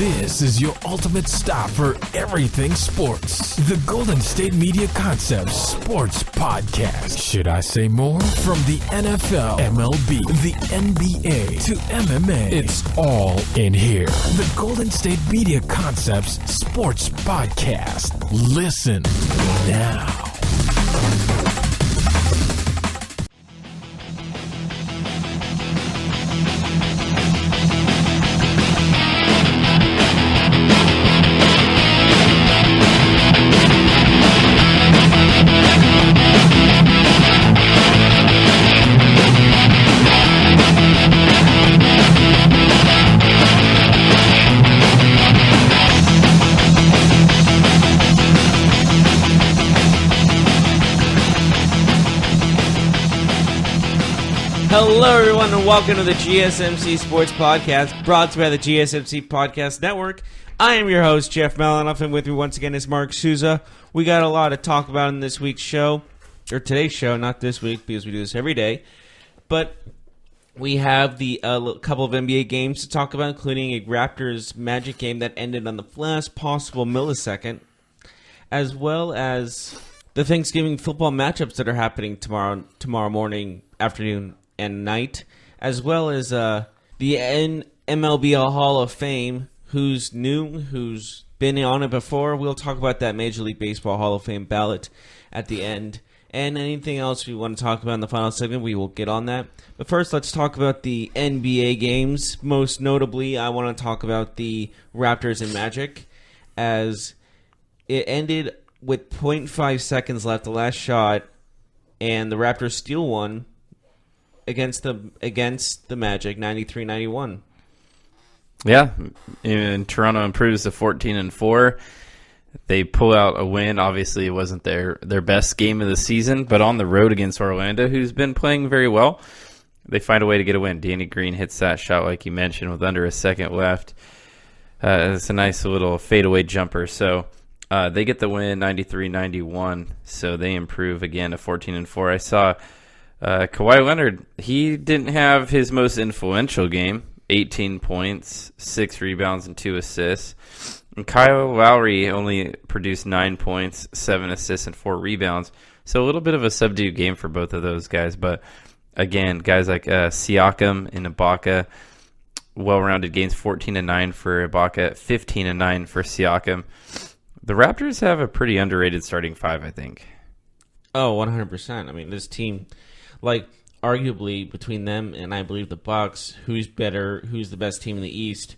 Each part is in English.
This is your ultimate stop for everything sports. The Golden State Media Concepts Sports Podcast. Should I say more? From the NFL, MLB, the NBA to MMA, it's all in here. The Golden State Media Concepts Sports Podcast. Listen now. Hello, everyone, and welcome to the GSMC Sports Podcast, brought to you by the GSMC Podcast Network. I am your host, Jeff Malinoff, and with me once again is Mark Souza. We got a lot to talk about in this week's show, or today's show, not this week, because we do this every day. But we have the couple of NBA games to talk about, including a Raptors Magic game that ended on the last possible millisecond, as well as the Thanksgiving football matchups that are happening tomorrow morning, afternoon, and night, as well as the MLB Hall of Fame, who's new, who's been on it before. We'll talk about that Major League Baseball Hall of Fame ballot at the end. And anything else we want to talk about in the final segment, we will get on that. But first, let's talk about the NBA games. Most notably, I want to talk about the Raptors and Magic, as it ended with 0.5 seconds left, the last shot, and the Raptors steal one against the Magic, 93-91. Yeah, and Toronto improves to 14-4. They pull out a win. Obviously, it wasn't their best game of the season, but on the road against Orlando, who's been playing very well, they find a way to get a win. Danny Green hits that shot, like you mentioned, with under a second left. It's a nice little fadeaway jumper. So they get the win, 93-91. So they improve again to 14-4. I saw Kawhi Leonard, he didn't have his most influential game, 18 points, 6 rebounds, and 2 assists. And Kyle Lowry only produced 9 points, 7 assists, and 4 rebounds. So a little bit of a subdued game for both of those guys. But again, guys like Siakam and Ibaka, well-rounded games, 14-9 for Ibaka, 15-9 for Siakam. The Raptors have a pretty underrated starting five, I think. Oh, 100%. I mean, this team, like, arguably between them and I believe the Bucks, who's better, who's the best team in the East.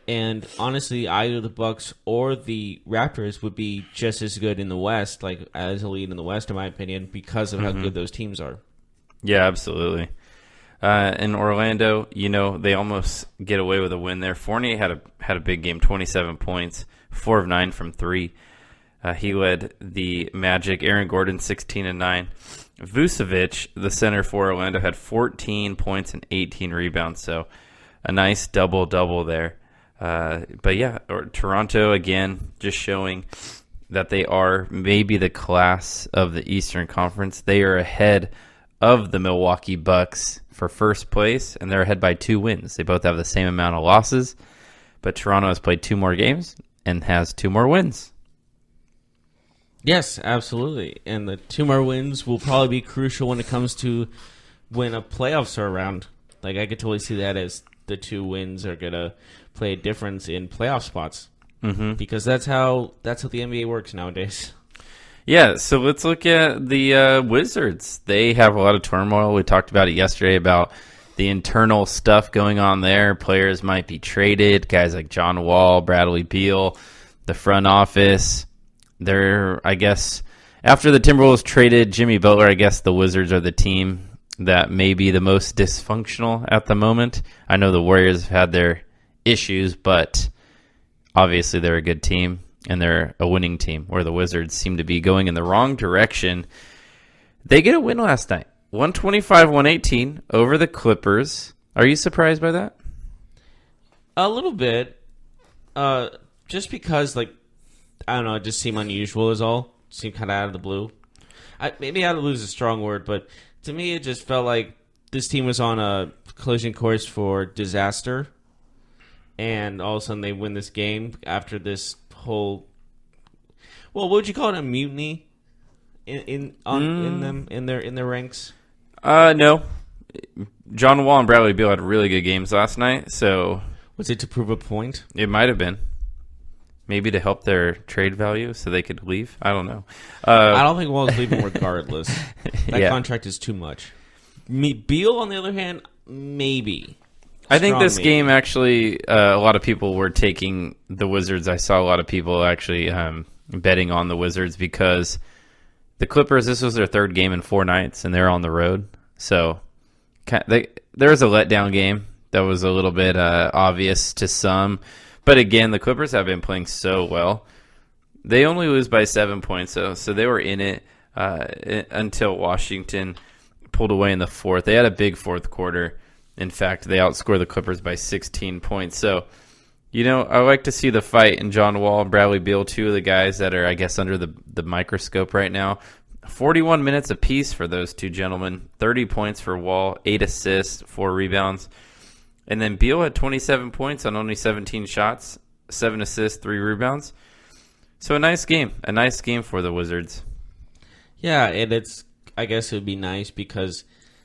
And honestly, either the Bucks or the Raptors would be just as good in the West, like as a lead in the West, in my opinion, because of how good those teams are. Yeah, absolutely. In Orlando, they almost get away with a win there. Fournier had a big game, 27 points, 4 of 9 from 3. He led the Magic. Aaron Gordon, 16-9. Vucevic, the center for Orlando, had 14 points and 18 rebounds, so a nice double-double there. But yeah, Toronto, again, just showing that they are maybe the class of the Eastern Conference. They are ahead of the Milwaukee Bucks for first place, and they're ahead by 2 wins. They both have the same amount of losses, but Toronto has played 2 more games and has 2 more wins. Yes, absolutely. And the 2 more wins will probably be crucial when it comes to when a playoffs are around. Like, I could totally see that as the 2 wins are going to play a difference in playoff spots. Mm-hmm. Because that's how the NBA works nowadays. Yeah, so let's look at the Wizards. They have a lot of turmoil. We talked about it yesterday about the internal stuff going on there. Players might be traded. Guys like John Wall, Bradley Beal, the front office. I guess, after the Timberwolves traded Jimmy Butler, I guess the Wizards are the team that may be the most dysfunctional at the moment. I know the Warriors have had their issues, but obviously they're a good team, and they're a winning team, where the Wizards seem to be going in the wrong direction. They get a win last night, 125-118 over the Clippers. Are you surprised by that? A little bit. Just because, like, I don't know, it just seemed unusual is all. It seemed kind of out of the blue. Maybe out of the blue is a strong word, but to me it just felt like this team was on a collision course for disaster. and all of a sudden they win this game after this whole. Well, what would you call it? A mutiny in their ranks? No. John Wall and Bradley Beal had really good games last night, so Was it to prove a point? it might have been. Maybe to help their trade value so they could leave. I don't know. I don't think Wall's leaving regardless. That Yeah. contract is too much. Beal, on the other hand, maybe. I think Strong this maybe. game actually, a lot of people were taking the Wizards. I saw a lot of people actually betting on the Wizards because the Clippers, this was their third game in 4 nights, and they're on the road. So there was a letdown game that was a little bit obvious to some. But again, the Clippers have been playing so well. They only lose by 7 points, so they were in it until Washington pulled away in the fourth. They had a big fourth quarter. In fact, they outscored the Clippers by 16 points. So, I like to see the fight in John Wall and Bradley Beal, two of the guys that are, I guess, under the microscope right now. 41 minutes apiece for those two gentlemen. 30 points for Wall, 8 assists, 4 rebounds. And then Beal had 27 points on only 17 shots, 7 assists, 3 rebounds. So a nice game for the Wizards. Yeah, and I guess it would be nice because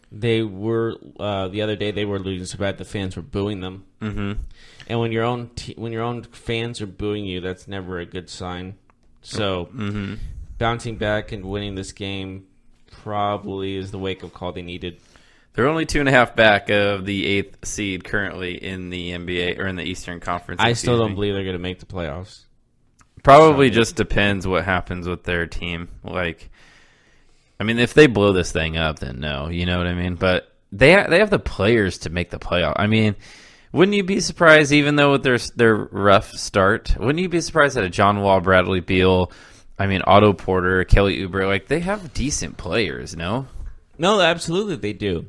they were the other day they were losing so bad the fans were booing them. Mm-hmm. And when your own fans are booing you, that's never a good sign. So bouncing back and winning this game probably is the wake-up call they needed. They're only 2.5 back of the 8th seed currently in the NBA or in the Eastern Conference. I still don't believe they're going to make the playoffs. Probably just depends what happens with their team. If they blow this thing up, then no. You know what I mean? But they have the players to make the playoff. Wouldn't you be surprised, even though with their rough start, wouldn't you be surprised that a John Wall, Bradley Beal, Otto Porter, Kelly Oubre, they have decent players, no? No, absolutely they do.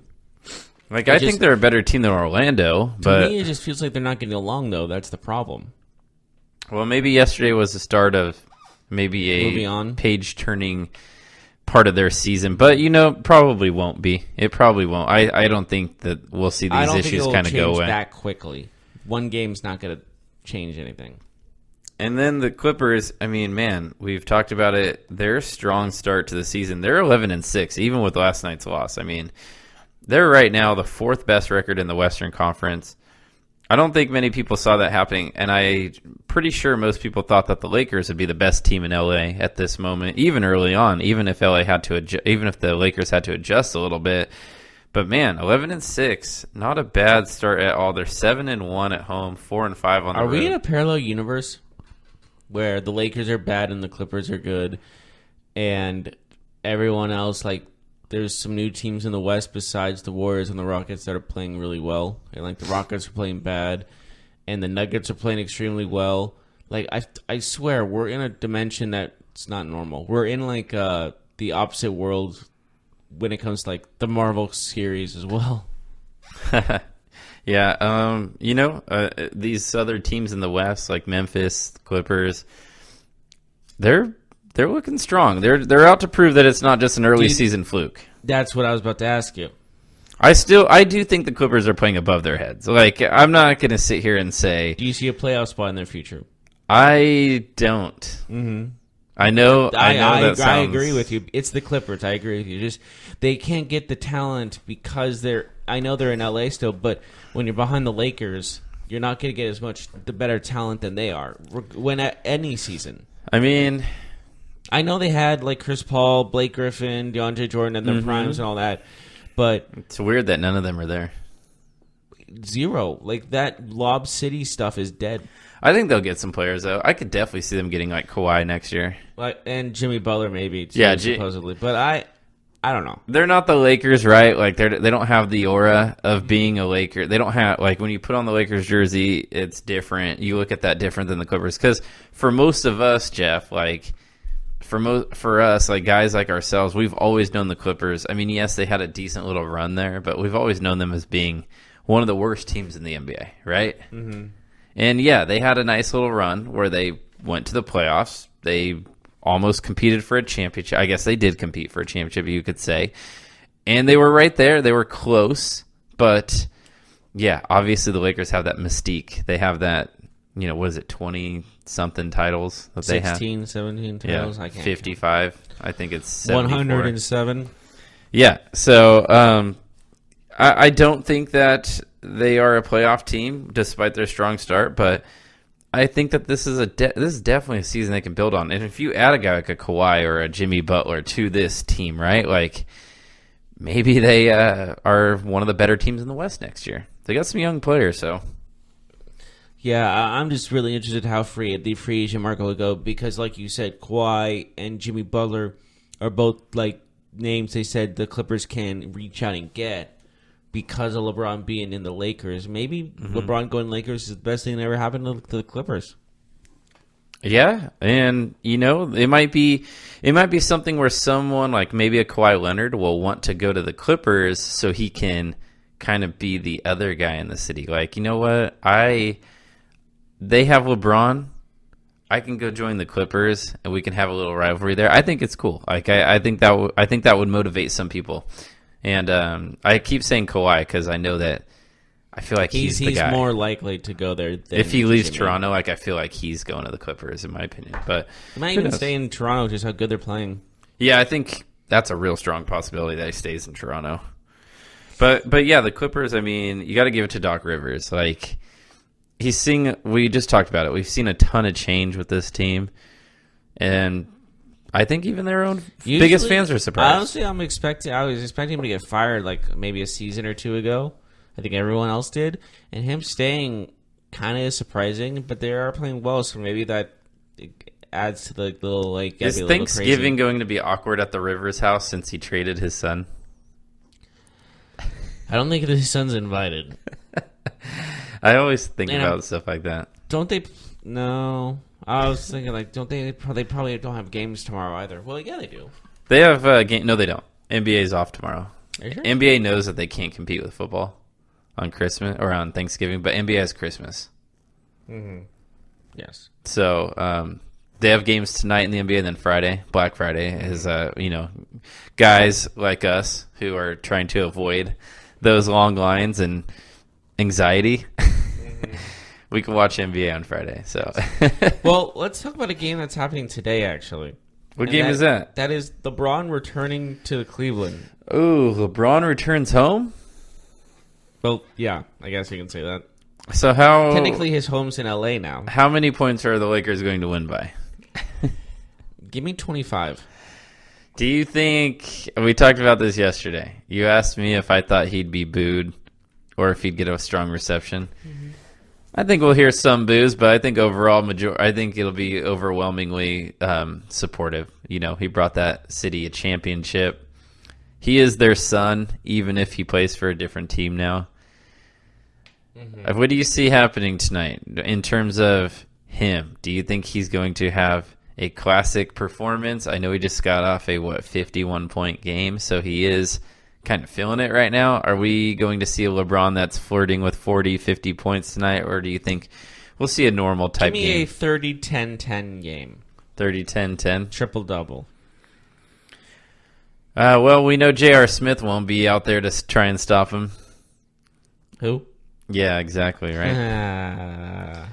I think they're a better team than Orlando. But to me, it just feels like they're not getting along, though. That's the problem. Well, maybe yesterday was the start of maybe a page-turning part of their season. But, probably won't be. It probably won't. I don't think that we'll see these issues kind of go away that quickly. One game's not going to change anything. And then the Clippers, we've talked about it. Their strong start to the season. They're 11-6, even with last night's loss. They're right now the 4th best record in the Western Conference. I don't think many people saw that happening, and I'm pretty sure most people thought that the Lakers would be the best team in LA at this moment, even early on, even if the Lakers had to adjust a little bit. But man, 11-6, not a bad start at all. They're 7-1 at home, 4-5 on the road. Are we in a parallel universe where the Lakers are bad and the Clippers are good, and everyone else, there's some new teams in the West besides the Warriors and the Rockets that are playing really well, and the Rockets are playing bad, and the Nuggets are playing extremely well. I swear we're in a dimension that's not normal. We're in the opposite world when it comes to the Marvel series as well. Yeah, these other teams in the West, like Memphis, Clippers, they're looking strong. They're out to prove that it's not just an early season fluke. That's what I was about to ask you. I do think the Clippers are playing above their heads. I'm not going to sit here and say. Do you see a playoff spot in their future? I don't. Mm-hmm. I know. I agree with you. It's the Clippers. I agree with you. They can't get the talent because I know they're in LA still, but when you're behind the Lakers, you're not going to get as much the better talent than they are. When at any season. I know they had Chris Paul, Blake Griffin, DeAndre Jordan in their primes and all that, but it's weird that none of them are there. Zero. That Lob City stuff is dead. I think they'll get some players though. I could definitely see them getting Kawhi next year. And Jimmy Butler maybe too, yeah, supposedly. But I don't know. They're not the Lakers, right? They don't have the aura of being a Laker. They don't have when you put on the Lakers jersey, it's different. You look at that different than the Clippers because for most of us, Jeff, for us, guys like ourselves, we've always known the Clippers. Yes, they had a decent little run there, but we've always known them as being one of the worst teams in the NBA, right? Mm-hmm. And yeah, they had a nice little run where they went to the playoffs. They almost competed for a championship. I guess they did compete for a championship, you could say. And they were right there. They were close, but yeah, obviously the Lakers have that mystique. They have that, what is it, 20-something titles that they have? 16, 17 titles? Yeah, I can't 55. I think it's 74. 107. Yeah, so I don't think that they are a playoff team despite their strong start, but I think that this is definitely a season they can build on. And if you add a guy like a Kawhi or a Jimmy Butler to this team, right, like maybe they are one of the better teams in the West next year. They got some young players, so. Yeah, I'm just really interested how the free agent market will go because, like you said, Kawhi and Jimmy Butler are both like names they said the Clippers can reach out and get because of LeBron being in the Lakers. Maybe LeBron going Lakers is the best thing that ever happened to the Clippers. Yeah, and it might be something where someone like maybe a Kawhi Leonard will want to go to the Clippers so he can kind of be the other guy in the city. Like, you know what? They have LeBron. I can go join the Clippers and we can have a little rivalry there. I think it's cool. Like I think that would motivate some people. And I keep saying Kawhi because I know that I feel like he's the guy. He's more likely to go there than if he leaves Jimmy. Toronto. Like I feel like he's going to the Clippers, in my opinion. But he might even stay in Toronto, just how good they're playing. Yeah, I think that's a real strong possibility that he stays in Toronto. But yeah, the Clippers. I mean, you got to give it to Doc Rivers. Like we just talked about it. We've seen a ton of change with this team, and I think even their own biggest fans are surprised. Honestly, I was expecting him to get fired like maybe a season or two ago. I think everyone else did. And him staying kind of is surprising, but they are playing well, so maybe that adds to the little, like... Is Thanksgiving going to be awkward at the Rivers house since he traded his son? I don't think his son's invited. I always think about stuff like that. Don't they... No... I was thinking, like, they probably don't have games tomorrow either. Well, yeah, they do. They have game. No, they don't. NBA's off tomorrow. Are you sure? NBA knows that they can't compete with football on Christmas or on Thanksgiving, but NBA has Christmas. Mm-hmm. Yes. So they have games tonight in the NBA, and then Friday, Black Friday, is guys like us who are trying to avoid those long lines and anxiety. We can watch NBA on Friday. So, well, let's talk about a game that's happening today. Actually, what game is that? That is LeBron returning to Cleveland. Oh, LeBron returns home. Well, yeah, I guess you can say that. So how technically his home's in LA now. How many points are the Lakers going to win by? Give me 25. Do you think we talked about this yesterday? You asked me if I thought he'd be booed or if he'd get a strong reception. Mm-hmm. I think we'll hear some boos, but I think overall, I think it'll be overwhelmingly supportive. He brought that city a championship. He is their son, even if he plays for a different team now. Mm-hmm. What do you see happening tonight in terms of him? Do you think he's going to have a classic performance? I know he just got off a 51-point game, so he is kind of feeling it right now. Are we going to see a LeBron that's flirting with 40, 50 points tonight, or do you think we'll see a normal type game? Give me a 30-10-10 game. 30-10-10? Triple-double. Well, we know J.R. Smith won't be out there to try and stop him. Who? Yeah, exactly, right.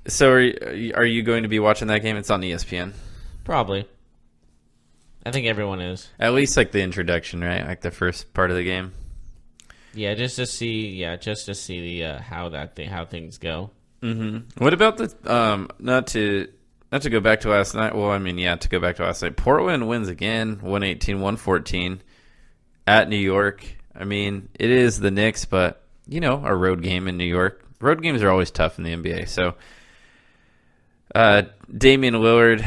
So are you going to be watching that game? It's on ESPN. Probably. I think everyone is. At least like the introduction, right? Like the first part of the game. Yeah, just to see the how things go. Mm-hmm. What about the not to go back to last night? Well, I mean, yeah, to go back to last night. Portland wins again, 118-114 at New York. I mean, it is the Knicks, but a road game in New York. Road games are always tough in the NBA. So Damian Lillard,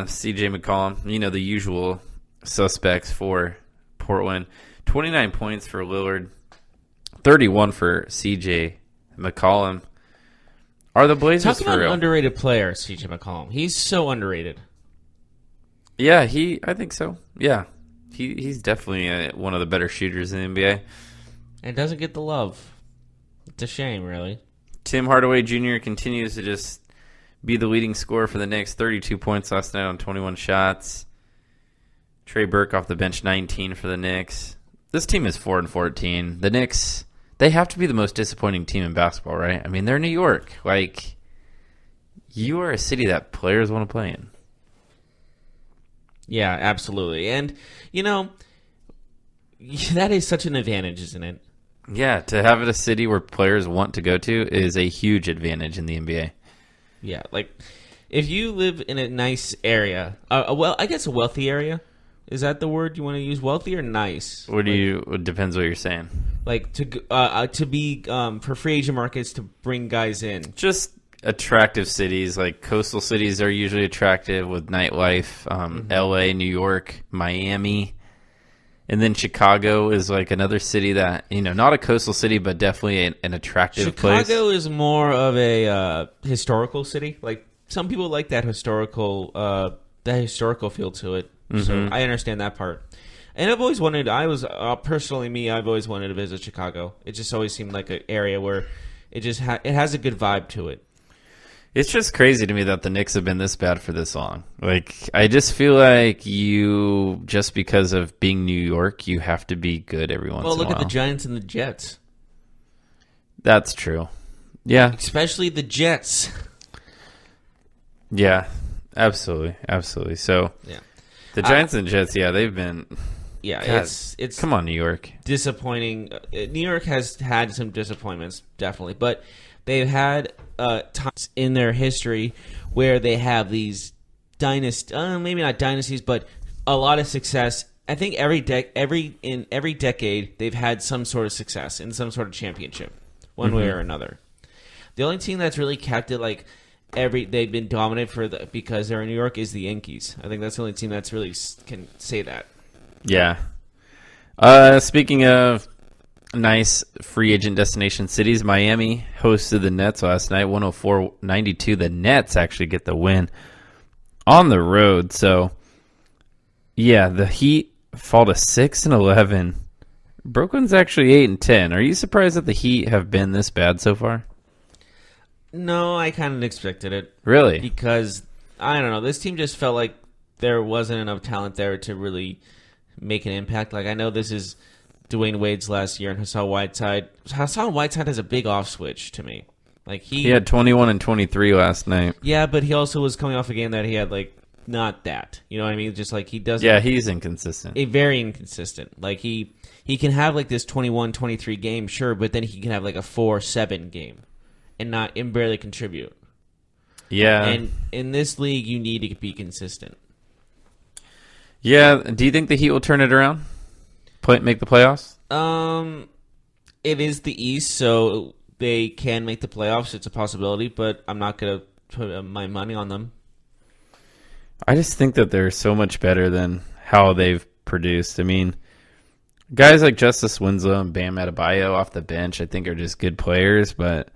C.J. McCollum, the usual suspects for Portland. 29 points for Lillard, 31 for C.J. McCollum. Are the Blazers for real? Talk about an underrated player, C.J. McCollum. He's so underrated. Yeah, I think so. Yeah, he's definitely one of the better shooters in the NBA. And doesn't get the love. It's a shame, really. Tim Hardaway Jr. continues to just be the leading scorer for the Knicks. 32 points last night on 21 shots. Trey Burke off the bench, 19 for the Knicks. This team is 4-14. The Knicks, they have to be the most disappointing team in basketball, right? I mean, they're New York. Like, you are a city that players want to play in. Yeah, absolutely. And, that is such an advantage, isn't it? Yeah, to have it a city where players want to go to is a huge advantage in the NBA. Yeah, like, if you live in a nice area, I guess a wealthy area, is that the word you want to use? Wealthy or nice? It depends what you're saying. Like, to be, for free agent markets to bring guys in. Just attractive cities, like coastal cities are usually attractive with nightlife. LA, New York, Miami, and then Chicago is like another city that, not a coastal city, but definitely an attractive place. Chicago is more of a historical city. Like, some people like that historical feel to it. So I understand that part. And I've always wanted, I've always wanted to visit Chicago. It just always seemed like an area where it has a good vibe to it. It's just crazy to me that the Knicks have been this bad for this long. Like, I just feel like just because of being New York, you have to be good every once in a while. Well, look at the Giants and the Jets. That's true. Yeah. Especially the Jets. Yeah, absolutely. So, yeah. The Giants and Jets, they've been... Yeah, God, it's come on, New York. Disappointing. New York has had some disappointments, definitely, but they've had times in their history where they have these maybe not dynasties, but a lot of success. I think every decade they've had some sort of success in some sort of championship, one way or another. The only team that's really kept it like they've been dominant because they're in New York is the Yankees. I think that's the only team that's really can say that. Yeah. Speaking of nice free agent destination cities, Miami hosted the Nets last night, 104-92. The Nets actually get the win on the road. So, yeah, the Heat fall to 6-11. Brooklyn's actually 8-10. Are you surprised that the Heat have been this bad so far? No, I kind of expected it. Really? Because, I don't know, this team just felt like there wasn't enough talent there to really make an impact. Like, I know this is Dwayne Wade's last year and Hassan Whiteside. Hassan Whiteside has a big off switch to me. Like he had 21 and 23 last night. Yeah, but he also was coming off a game that he had like not that. You know what I mean? Just like he doesn't. Yeah, he's inconsistent. Very inconsistent. Like he can have like this 21, 23 game, sure, but then he can have like a 4-7 game and barely contribute. Yeah. And in this league, you need to be consistent. Yeah. Do you think the Heat will turn it around? Make the playoffs? It is the East, so they can make the playoffs. It's a possibility, but I'm not going to put my money on them. I just think that they're so much better than how they've produced. I mean, guys like Justice Winslow and Bam Adebayo off the bench, I think, are just good players. But,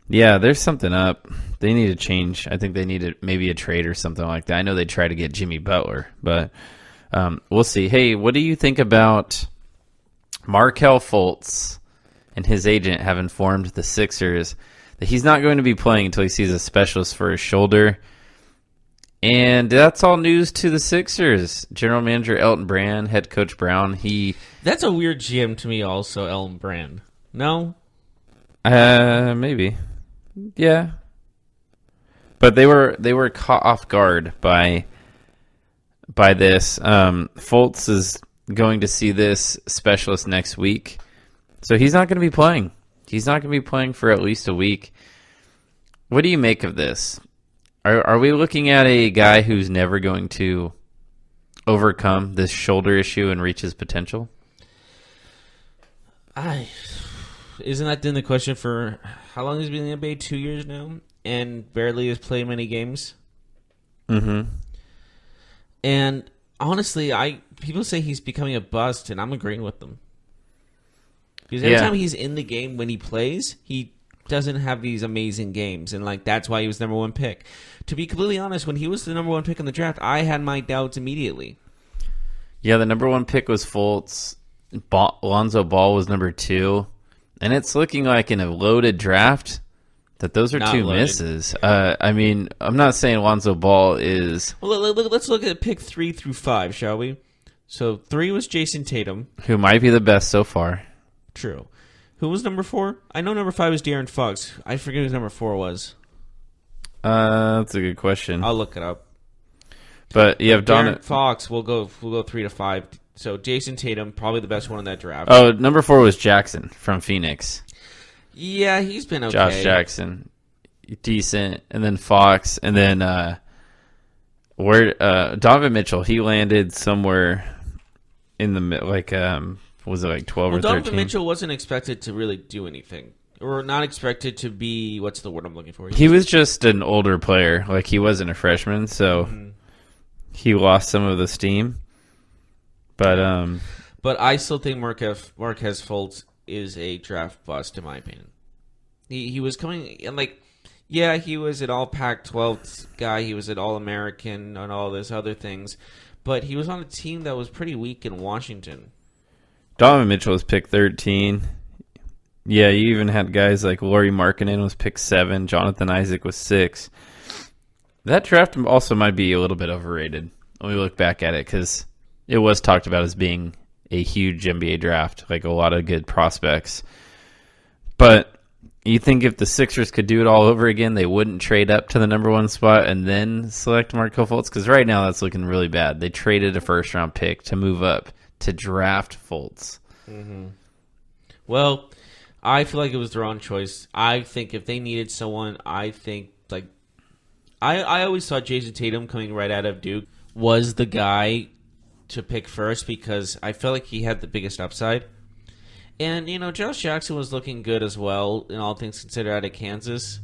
yeah, there's something up. They need to change. I think they need maybe a trade or something like that. I know they try to get Jimmy Butler, but we'll see. Hey, what do you think about Markelle Fultz and his agent have informed the Sixers that he's not going to be playing until he sees a specialist for his shoulder? And that's all news to the Sixers. General Manager Elton Brand, Head Coach Brown, That's a weird GM to me also, Elton Brand. No? Maybe. Yeah. But they were caught off guard by this. Fultz is going to see this specialist next week. So he's not going to be playing. He's not going to be playing for at least a week. What do you make of this? Are we looking at a guy who's never going to overcome this shoulder issue and reach his potential? Isn't that then the question for how long has he been in the NBA? 2 years now? And barely has played many games? Mm-hmm. And honestly, people say he's becoming a bust, and I'm agreeing with them. Because every time he's in the game when he plays, he doesn't have these amazing games, and like that's why he was number one pick. To be completely honest, when he was the number one pick in the draft, I had my doubts immediately. Yeah, the number one pick was Fultz. Lonzo Ball was number 2. And it's looking like in a loaded draft that those are Not two loaded. misses. I mean, I'm not saying Lonzo Ball is... Well, let's look at pick 3 through 5, shall we? So 3 was Jason Tatum. Who might be the best so far. True. Who was number 4? I know number 5 is De'Aaron Fox. I forget who number 4 was. That's a good question. I'll look it up. But you have De'Aaron Fox. We'll go 3 to 5. So Jason Tatum, probably the best one in that draft. Oh, number 4 was Jackson from Phoenix. Yeah, he's been okay. Josh Jackson, decent, and then Fox, and then Donovan Mitchell. He landed somewhere in the was it like 12 or 13? Donovan Mitchell wasn't expected to really do anything, or not expected to be. What's the word I'm looking for? He was just an older player. Like, he wasn't a freshman, so he lost some of the steam. But I still think Marquez Fultz is a draft bust, in my opinion. He was coming, and he was an all Pac-12 guy. He was an All-American and all those other things. But he was on a team that was pretty weak in Washington. Donovan Mitchell was picked 13. Yeah, you even had guys like Lauri Markkanen was picked 7. Jonathan Isaac was 6. That draft also might be a little bit overrated when we look back at it, because it was talked about as being a huge NBA draft, like a lot of good prospects. But you think if the Sixers could do it all over again, they wouldn't trade up to the number 1 spot and then select Markelle Fultz? Because right now that's looking really bad. They traded a first-round pick to move up to draft Fultz. Mm-hmm. Well, I feel like it was the wrong choice. I think if they needed someone, I always thought Jason Tatum coming right out of Duke was the guy to pick first, because I felt like he had the biggest upside. And, Josh Jackson was looking good as well, in all things considered, out of Kansas.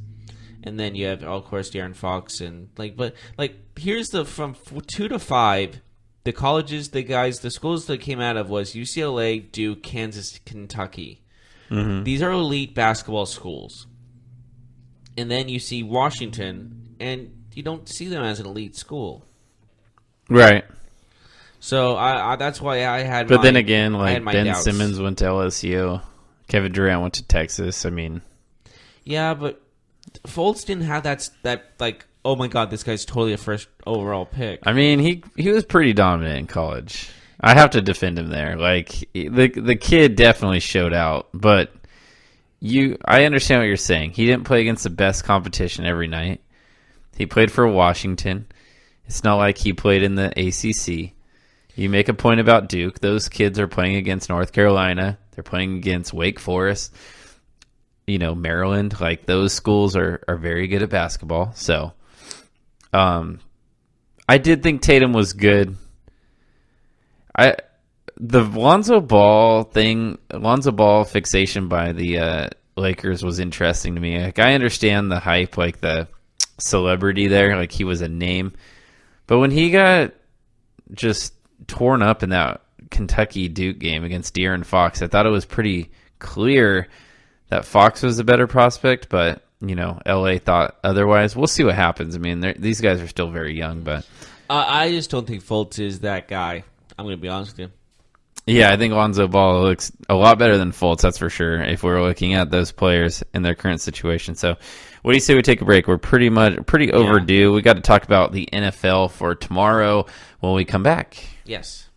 And then you have, of course, De'Aaron Fox. Here's from 2 to 5, the colleges, the schools that came out of was UCLA, Duke, Kansas, Kentucky. Mm-hmm. These are elite basketball schools. And then you see Washington, and you don't see them as an elite school. Right. So that's why I had. But then again, Ben doubts. Simmons went to LSU, Kevin Durant went to Texas. I mean, yeah, but Fultz didn't have that oh my god, this guy's totally a first overall pick. I mean, he was pretty dominant in college. I have to defend him there. The kid definitely showed out, but I understand what you're saying. He didn't play against the best competition every night. He played for Washington. It's not like he played in the ACC. You make a point about Duke. Those kids are playing against North Carolina. They're playing against Wake Forest. Maryland. Those schools are very good at basketball. So, I did think Tatum was good. The Lonzo Ball fixation by the Lakers was interesting to me. I understand the hype, the celebrity there, he was a name. But when he got just torn up in that Kentucky Duke game against De'Aaron Fox, I thought it was pretty clear that Fox was a better prospect, but LA thought otherwise. We'll see what happens. I mean, these guys are still very young, but I just don't think Fultz is that guy. I'm going to be honest with you. Yeah, I think Lonzo Ball looks a lot better than Fultz, that's for sure, if we're looking at those players in their current situation. So what do you say we take a break? We're pretty overdue. Yeah. We got to talk about the NFL for tomorrow when we come back. Yes.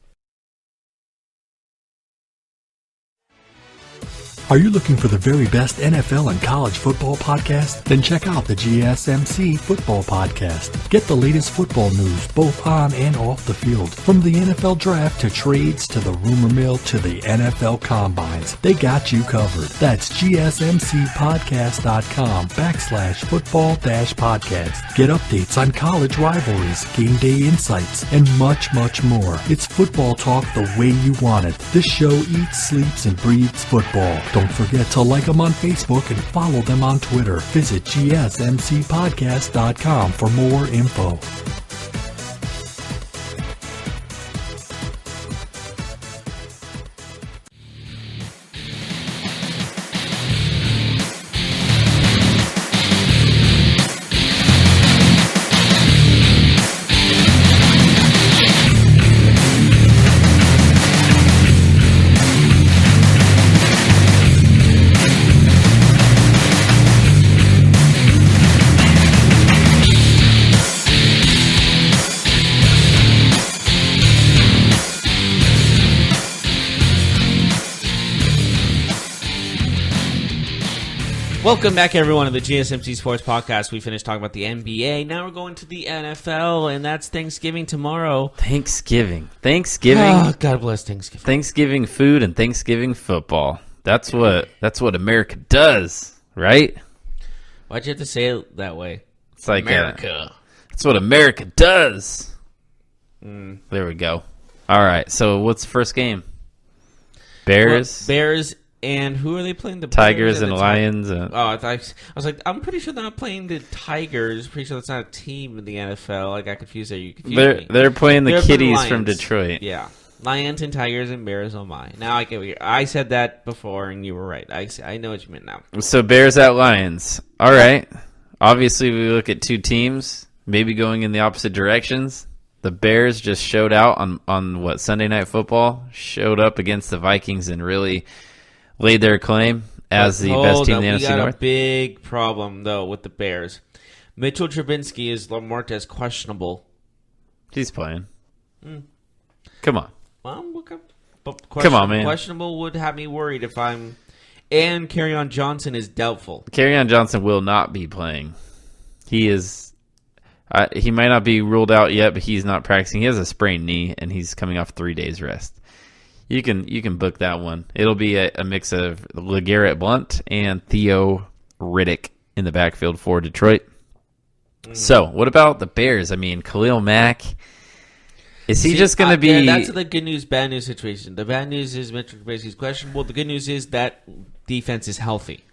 Are you looking for the very best NFL and college football podcast? Then check out the GSMC Football Podcast. Get the latest football news both on and off the field. From the NFL Draft to trades to the rumor mill to the NFL Combines. They got you covered. That's GSMCpodcast.com/football-podcast. Get updates on college rivalries, game day insights, and much, much more. It's football talk the way you want it. This show eats, sleeps, and breathes football. Don't forget to like them on Facebook and follow them on Twitter. Visit GSMCpodcast.com for more info. Welcome back, everyone, to the GSMC Sports Podcast. We finished talking about the NBA. Now we're going to the NFL, and that's Thanksgiving tomorrow. Thanksgiving. Oh, God bless Thanksgiving. Thanksgiving food and Thanksgiving football. That's what America does, right? Why'd you have to say it that way? It's like America. That's what America does. There we go. All right. So what's the first game? Bears. Well, Bears. And who are they playing? The Tigers Bears and the Lions. I was like, I'm pretty sure they're not playing the Tigers. Pretty sure that's not a team in the NFL. I got confused there. You confused me. They're playing the Kitties Lions. from Detroit. Yeah, Lions and Tigers and Bears. Oh my! Now I get what I said that before, and you were right. I know what you meant now. So Bears at Lions. All right. Obviously, we look at two teams maybe going in the opposite directions. The Bears just showed out on what, Sunday Night Football? Showed up against the Vikings and really laid their claim as the best team in the NFC North. We got a big problem, though, with the Bears. Mitchell Trubisky is marked as questionable. He's playing. Come on. Well, okay. But Come on, man. Questionable would have me worried if I'm... And Kerryon Johnson is doubtful. Kerryon Johnson will not be playing. He is... he might not be ruled out yet, but he's not practicing. He has a sprained knee, and he's coming off 3 days rest. You can book that one. It'll be a mix of LeGarrette Blount and Theo Riddick in the backfield for Detroit. So, what about the Bears? I mean, Khalil Mack, is he just going to be... Yeah, that's the good news, bad news situation. The bad news is Mitchell Trubisky's questionable. The good news is that defense is healthy.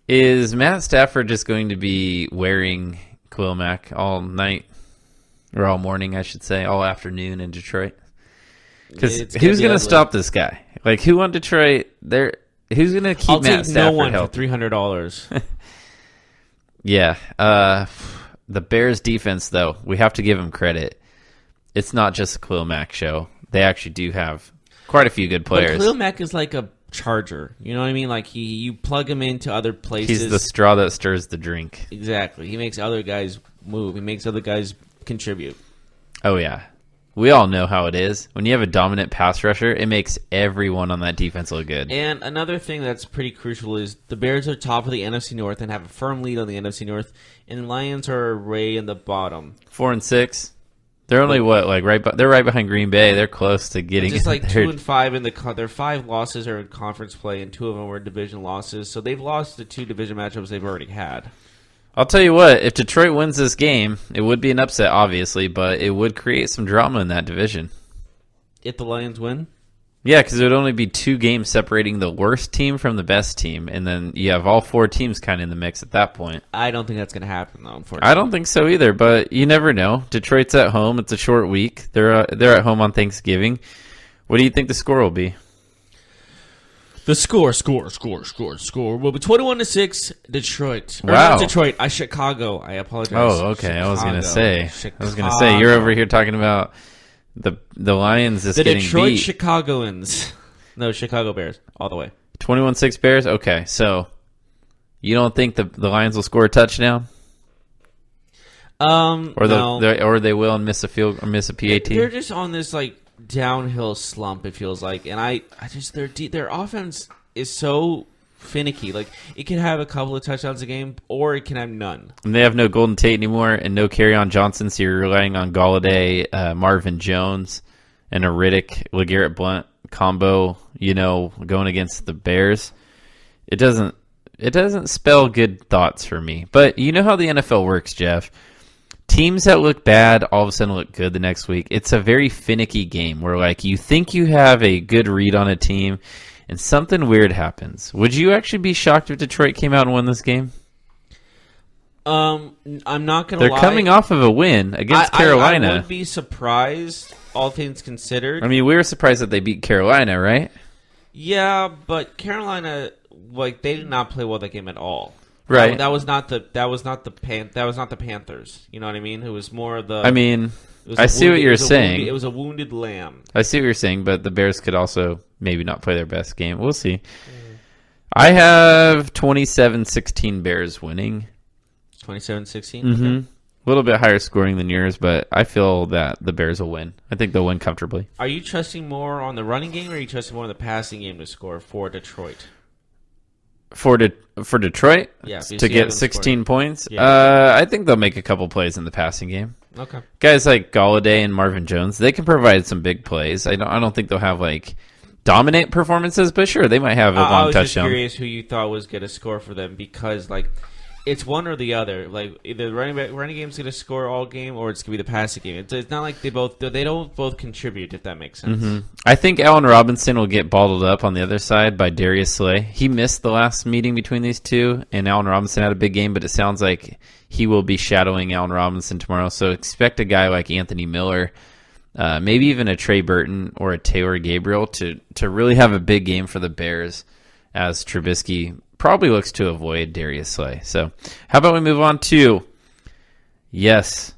Is Matt Stafford just going to be wearing Khalil Mack all night? Or all morning, I should say. All afternoon in Detroit? Because who's going to stop this guy? Like, who on Detroit? Who's going to keep Matt Stafford no one healthy? for $300. Yeah. The Bears defense, though, we have to give them credit. It's not just a Khalil Mack show. They actually do have quite a few good players. But Khalil Mack is like a charger. You know what I mean? Like, you plug him into other places. He's the straw that stirs the drink. Exactly. He makes other guys move. He makes other guys contribute. Oh, yeah. We all know how it is. When you have a dominant pass rusher, it makes everyone on that defense look good. And another thing that's pretty crucial is the Bears are top of the NFC North and have a firm lead on the NFC North, and the Lions are way in the bottom. 4-6. They're only they're right behind Green Bay. They're close to getting just like 2-5 in their 5 losses are in conference play, and 2 of them were division losses. So they've lost the 2 division matchups they've already had. I'll tell you what, if Detroit wins this game, it would be an upset, obviously, but it would create some drama in that division. If the Lions win? Yeah, because it would only be 2 games separating the worst team from the best team, and then you have all 4 teams kind of in the mix at that point. I don't think that's going to happen, though, unfortunately. I don't think so either, but you never know. Detroit's at home. It's a short week. They're at home on Thanksgiving. What do you think the score will be? The score will be 21-6 Detroit. Or Wow. not Detroit, Chicago. I apologize. Oh, okay. Chicago. I was gonna say. Chicago. You're over here talking about the Lions just the getting Detroit beat. Chicagoans. No, Chicago Bears all the way. 21-6 Bears. Okay, so you don't think the Lions will score a touchdown? Or no. they will and miss a field or miss a PAT. They're just on this downhill slump. It feels like, and I just their offense is so finicky. Like, it can have a couple of touchdowns a game, or it can have none. And they have no Golden Tate anymore, and no Kerryon Johnson, so you're relying on Galladay, Marvin Jones, and a Riddick LeGarrette Blount combo. Going against the Bears, it doesn't spell good thoughts for me. But you know how the NFL works, Jeff. Teams that look bad all of a sudden look good the next week. It's a very finicky game where, you think you have a good read on a team and something weird happens. Would you actually be shocked if Detroit came out and won this game? I'm not going to lie. They're coming off of a win against Carolina. I would be surprised, all things considered. I mean, we were surprised that they beat Carolina, right? Yeah, but Carolina, they did not play well that game at all. Right. That was not the Panthers. You know what I mean? It was more of the. I mean, I see what you're saying. It was a wounded lamb. I see what you're saying, but the Bears could also maybe not play their best game. We'll see. I have 27-16 Bears winning. 27-16? Mm-hmm. Okay. A little bit higher scoring than yours, but I feel that the Bears will win. I think they'll win comfortably. Are you trusting more on the running game, or are you trusting more on the passing game to score for Detroit? For Detroit Yeah, if you to see get them 16 points, Yeah. I think they'll make a couple plays in the passing game. Okay. Guys like Galladay and Marvin Jones, they can provide some big plays. I don't think they'll have like dominant performances, but sure, they might have a I long was just touchdown. curious who you thought was going to score for them because, like, it's one or the other. Like, either the running game's going to score all game, or it's going to be the passing game. It's not like they don't both contribute. If that makes sense. I think Allen Robinson will get bottled up on the other side by Darius Slay. He missed the last meeting between these two, and Allen Robinson had a big game, but it sounds like he will be shadowing Allen Robinson tomorrow. So expect a guy like Anthony Miller, maybe even a Trey Burton or a Taylor Gabriel to really have a big game for the Bears, as Trubisky probably looks to avoid Darius Slay. So how about we move on to, yes,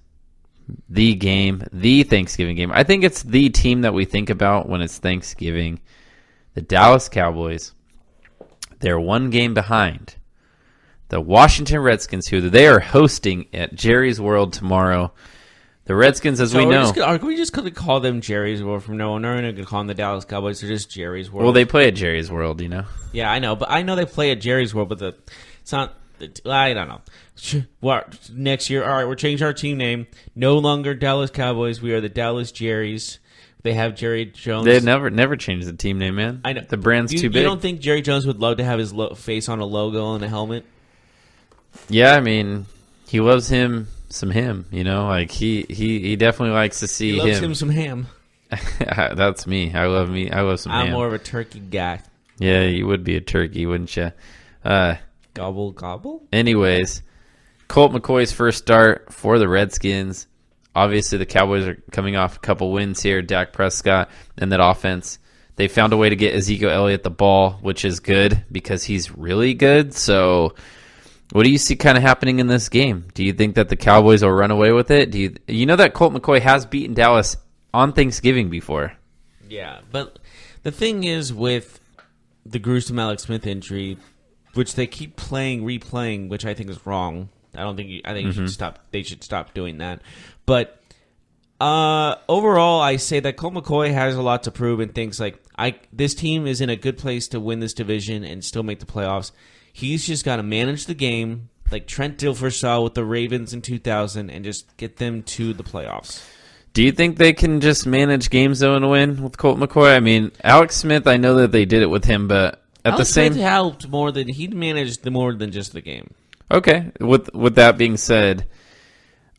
the game, the Thanksgiving game. I think it's the team that we think about when it's Thanksgiving. The Dallas Cowboys. They're one game behind the Washington Redskins, who they are hosting at Jerry's World tomorrow. The Redskins, as we know. Are we just going to call them Jerry's World from now on? We're not going to call them the Dallas Cowboys. They're just Jerry's World. Well, they play at Jerry's World, you know. Yeah, I know. But I know they play at Jerry's World, but it's not... I don't know. What, next year, all right, we're changing our team name. No longer Dallas Cowboys. We are the Dallas Jerrys. They have Jerry Jones. They never changed the team name, man. I know. The brand's too big. You don't think Jerry Jones would love to have his face on a logo and a helmet? Yeah, I mean, he loves him, you know? Like, he definitely likes to see He loves him some ham. That's me. I love some ham. I'm more of a turkey guy. Yeah, you would be a turkey, wouldn't you? Gobble, gobble. Anyways, Colt McCoy's first start for the Redskins. Obviously, the Cowboys are coming off a couple wins here. Dak Prescott and that offense. They found a way to get Ezekiel Elliott the ball, which is good because he's really good. So what do you see kind of happening in this game? Do you think that the Cowboys will run away with it? You know that Colt McCoy has beaten Dallas on Thanksgiving before? Yeah, but the thing is with the gruesome Alex Smith injury, which they keep replaying, which I think is wrong. I think you should stop. They should stop doing that. But overall, I say that Colt McCoy has a lot to prove and thinks like this team is in a good place to win this division and still make the playoffs. He's just got to manage the game like Trent Dilfer saw with the Ravens in 2000 and just get them to the playoffs. Do you think they can just manage games though and win with Colt McCoy? I mean, Alex Smith, I know that they did it with him, but at Alex the same Smith helped more than he managed more than just the game. Okay. With that being said,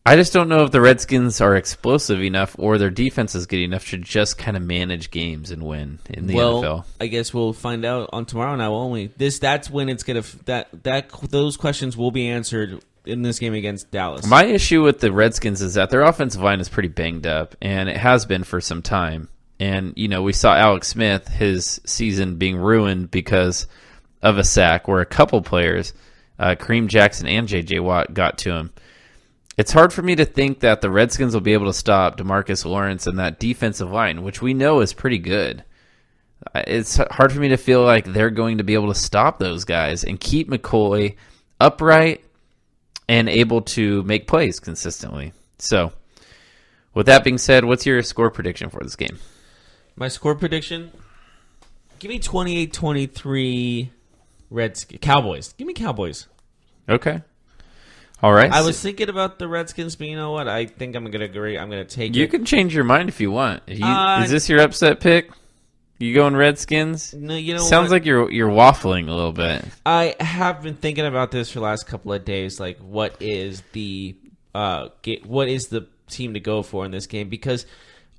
I just don't know if the Redskins are explosive enough or their defense is good enough to just kind of manage games and win in the NFL. I guess we'll find out on tomorrow now, won't we? That's when it's gonna those questions will be answered in this game against Dallas. My issue with the Redskins is that their offensive line is pretty banged up, and it has been for some time. And, you know, we saw Alex Smith, his season being ruined because of a sack where a couple players, Kareem Jackson and J.J. Watt, got to him. It's hard for me to think that the Redskins will be able to stop DeMarcus Lawrence and that defensive line, which we know is pretty good. It's hard for me to feel like they're going to be able to stop those guys and keep McCoy upright and able to make plays consistently. So, with that being said, what's your score prediction for this game? My score prediction? Give me 28-23 Cowboys. Give me Cowboys. Okay. All right. I was thinking about the Redskins, but you know what? I think I'm going to agree. I'm going to take it. You can change your mind if you want. Is this your upset pick? You going Redskins? No, you know Sounds what? like you're waffling a little bit. I have been thinking about this for the last couple of days. Like, what is the team to go for in this game? Because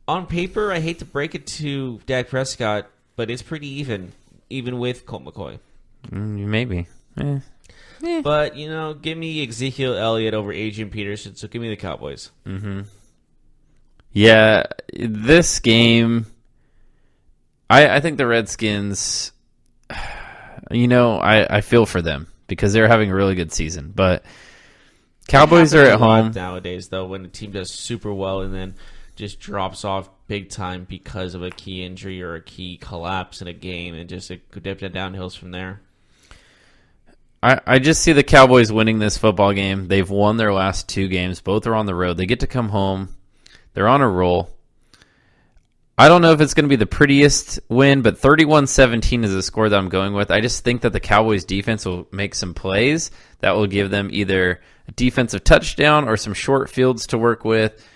on paper, I hate to break it to Dak Prescott, but it's pretty even with Colt McCoy. Maybe. But, you know, give me Ezekiel Elliott over Adrian Peterson, so give me the Cowboys. Mm-hmm. Yeah, this game, I think the Redskins, you know, I feel for them because they're having a really good season. But Cowboys are at home. Nowadays, though, when a team does super well and then just drops off big time because of a key injury or a key collapse in a game and just dip downhills from there. I just see the Cowboys winning this football game. They've won their last two games. Both are on the road. They get to come home. They're on a roll. I don't know if it's going to be the prettiest win, but 31-17 is the score that I'm going with. I just think that the Cowboys defense will make some plays that will give them either a defensive touchdown or some short fields to work with.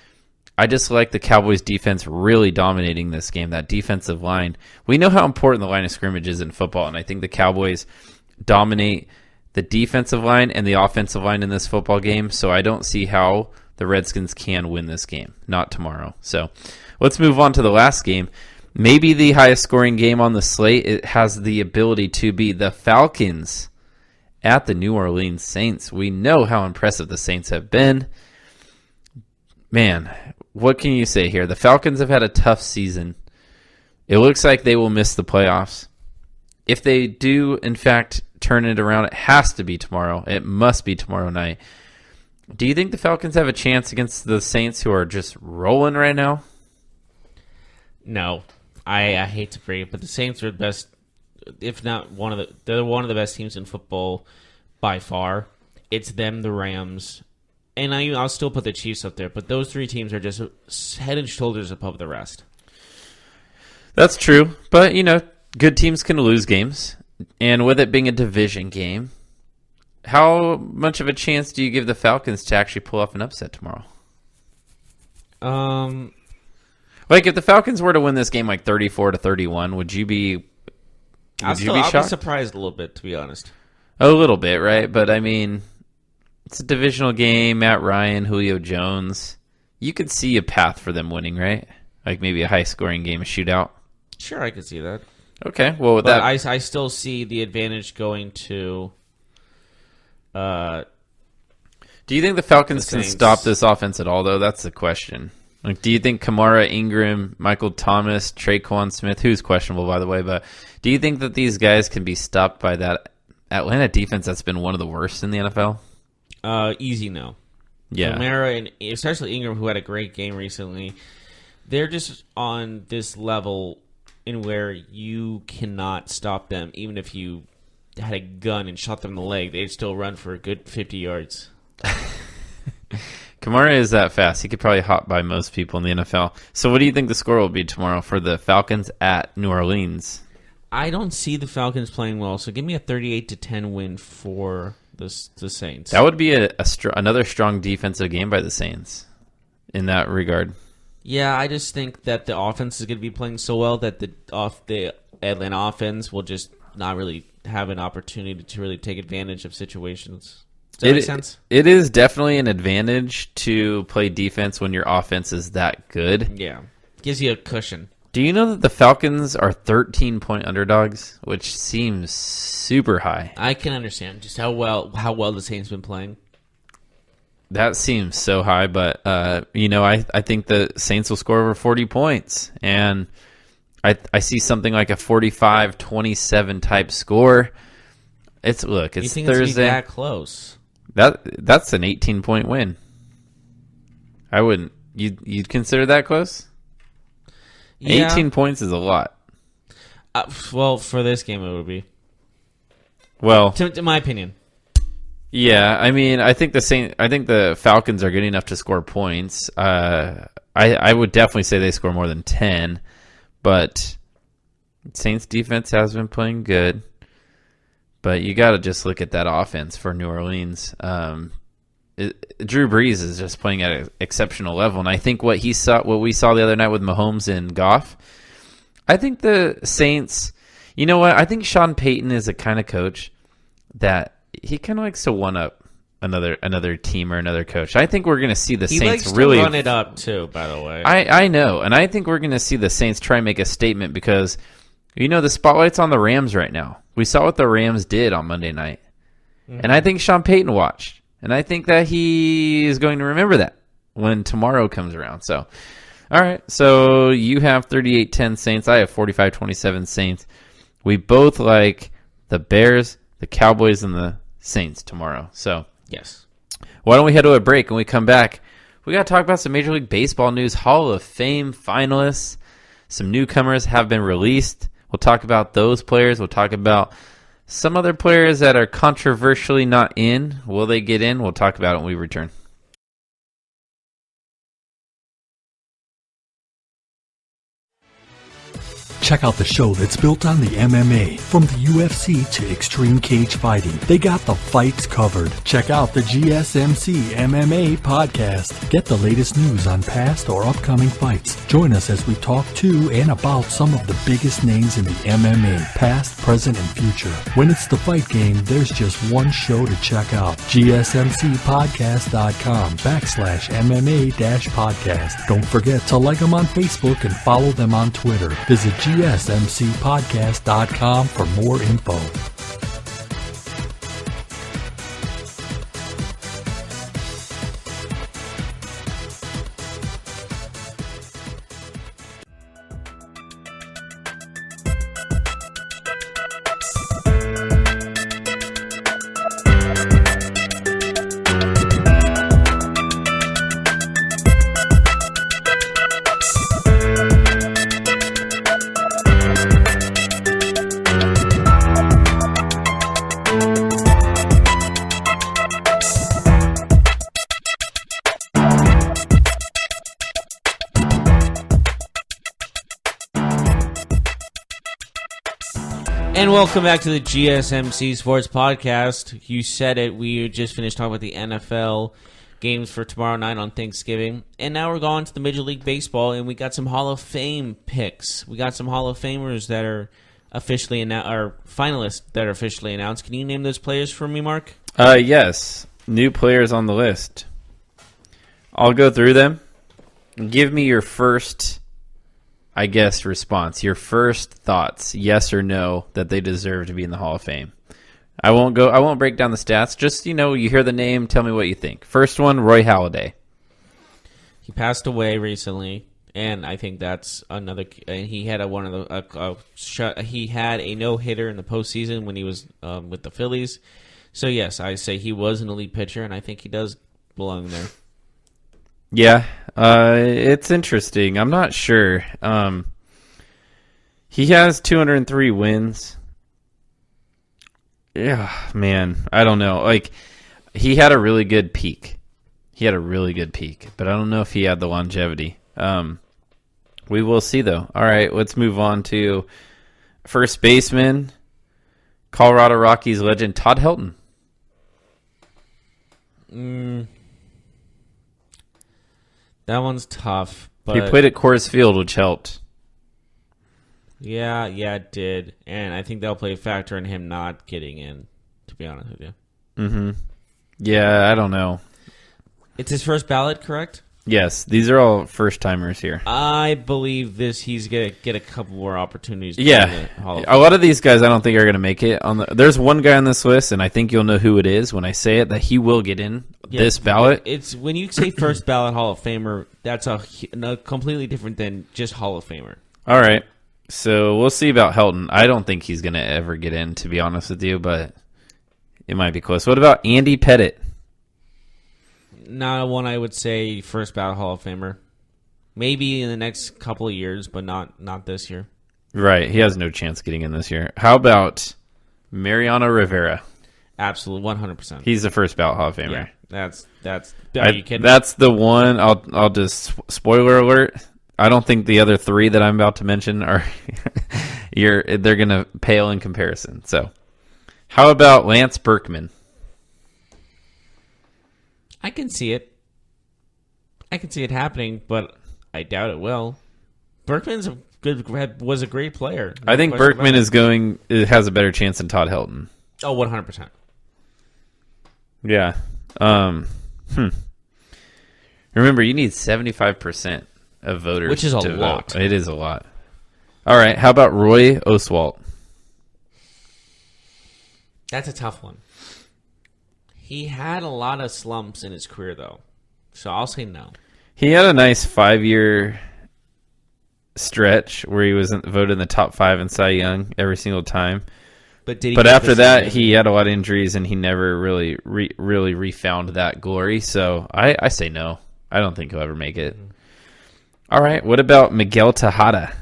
I just like the Cowboys defense really dominating this game, that defensive line. We know how important the line of scrimmage is in football, and I think the Cowboys dominate the defensive line and the offensive line in this football game, so I don't see how the Redskins can win this game. Not tomorrow. So let's move on to the last game. Maybe the highest scoring game on the slate. It has the ability to be the Falcons at the New Orleans Saints. We know how impressive the Saints have been. Man, what can you say here? The Falcons have had a tough season. It looks like they will miss the playoffs. If they do, in fact, turn it around, it has to be tomorrow. It must be tomorrow night. Do you think the Falcons have a chance against the Saints, who are just rolling right now? No. I hate to break it, but the Saints are the best, if not they're one of the best teams in football by far. It's them, the Rams, and I'll still put the Chiefs up there, but those three teams are just head and shoulders above the rest. That's true, but, good teams can lose games, and with it being a division game, how much of a chance do you give the Falcons to actually pull off an upset tomorrow? Like, if the Falcons were to win this game like 34-31, would you be I'll shocked? be surprised a little bit, to be honest. A little bit, right? But, I mean, it's a divisional game. Matt Ryan, Julio Jones. You could see a path for them winning, right? Like maybe a high-scoring game, a shootout. Sure, I could see that. Okay, well, with but that... I still see the advantage going to... do you think the Falcons can stop this offense at all, though? That's the question. Like, do you think Kamara, Ingram, Michael Thomas, Traquan Smith, who's questionable, by the way, but do you think that these guys can be stopped by that Atlanta defense that's been one of the worst in the NFL? Easy no. Yeah. Kamara and especially Ingram, who had a great game recently, they're just on this level in where you cannot stop them. Even if you had a gun and shot them in the leg, they'd still run for a good 50 yards. Kamara is that fast. He could probably hop by most people in the NFL. So what do you think the score will be tomorrow for the Falcons at New Orleans? I don't see the Falcons playing well, so give me a 38-10 win for the Saints. That would be another strong defensive game by the Saints in that regard. Yeah, I just think that the offense is going to be playing so well that the Atlanta offense will just not really have an opportunity to really take advantage of situations. Does that make sense? It is definitely an advantage to play defense when your offense is that good. Yeah. Gives you a cushion. Do you know that the Falcons are 13-point underdogs, which seems super high? I can understand just how well the Saints been playing. That seems so high, but I think the Saints will score over 40 points, and I see something like a 45-27 type score. It's you think Thursday. It's gonna be that close? That's an 18-point win. I wouldn't. You'd consider that close? Yeah. 18 points is a lot. Well, for this game it would be. Well, in my opinion. Yeah, I mean, I think the Falcons are good enough to score points. I would definitely say they score more than 10, but Saints defense has been playing good. But you got to just look at that offense for New Orleans. Drew Brees is just playing at an exceptional level, and I think what we saw the other night with Mahomes and Goff, I think the Saints. You know what? I think Sean Payton is a kind of coach that he kind of likes to one up another team or another coach. I think we're going to see the Saints really run it up too. By the way, I know, and I think we're going to see the Saints try and make a statement because the spotlight's on the Rams right now. We saw what the Rams did on Monday night, and I think Sean Payton watched, and I think that he is going to remember that when tomorrow comes around. So, all right, so you have 38-10 Saints. I have 45-27 Saints. We both like the Bears, the Cowboys, and the Saints tomorrow. So, yes. Why don't we head to a break? When we come back, we got to talk about some Major League Baseball news. Hall of Fame finalists. Some newcomers have been released. We'll talk about those players. We'll talk about some other players that are controversially not in. Will they get in? We'll talk about it when we return. Check out the show that's built on the MMA, from the UFC to extreme cage fighting. They got the fights covered. Check out the GSMC MMA podcast. Get the latest news on past or upcoming fights. Join us as we talk to and about some of the biggest names in the MMA, past, present, and future. When it's the fight game, there's just one show to check out. GSMCpodcast.com/MMA-podcast. Don't forget to like them on Facebook and follow them on Twitter. Visit GSMCpodcast.com for more info. And welcome back to the GSMC Sports Podcast. You said it. We just finished talking about the NFL games for tomorrow night on Thanksgiving. And now we're going to the Major League Baseball, and we got some Hall of Fame picks. We got some Hall of Famers that are officially announced, or finalists that are officially announced. Can you name those players for me, Mark? Yes. New players on the list. I'll go through them. Give me your first, I guess, response. Your first thoughts, yes or no, that they deserve to be in the Hall of Fame. I won't break down the stats. Just, you hear the name, tell me what you think. First one, Roy Halladay. He passed away recently, and I think that's another. He had he had a no-hitter in the postseason when he was with the Phillies. So yes, I say he was an elite pitcher, and I think he does belong there. Yeah, it's interesting. I'm not sure. He has 203 wins. Yeah, man, I don't know. Like, he had a really good peak. But I don't know if he had the longevity. We will see, though. All right, let's move on to first baseman, Colorado Rockies legend Todd Helton. That one's tough. But He played at Coors Field, which helped. Yeah, it did. And I think that'll play a factor in him not getting in, to be honest with you. Mm-hmm. Yeah, I don't know. It's his first ballot, correct? Yes, these are all first-timers here. I believe he's going to get a couple more opportunities. Yeah, a lot of these guys I don't think are going to make it. There's one guy on this list, and I think you'll know who it is when I say it, that he will get in this ballot. It's when you say first ballot Hall of Famer, that's a completely different than just Hall of Famer. All right, so we'll see about Helton. I don't think he's going to ever get in, to be honest with you, but it might be close. What about Andy Pettitte? Not one I would say first ballot Hall of Famer. Maybe in the next couple of years, but not this year. Right, he has no chance getting in this year. How about Mariano Rivera? Absolutely, 100%. He's the first ballot Hall of Famer. Yeah, that's. Are you kidding? That's the one. I'll just spoiler alert. I don't think the other three that I'm about to mention are they're gonna pale in comparison. So, how about Lance Berkman? I can see it. I can see it happening, but I doubt it will. Berkman's was a great player. I think Berkman has a better chance than Todd Helton. Oh, 100%. Yeah. Remember, you need 75% of voters, which is a to lot. Vote. It is a lot. All right. How about Roy Oswalt? That's a tough one. He had a lot of slumps in his career, though, so I'll say no. He had a nice 5-year stretch where he was voted in the top 5 in Cy Young every single time. But after that, he had a lot of injuries, and he never really refound that glory. So I say no. I don't think he'll ever make it. All right. What about Miguel Tejada?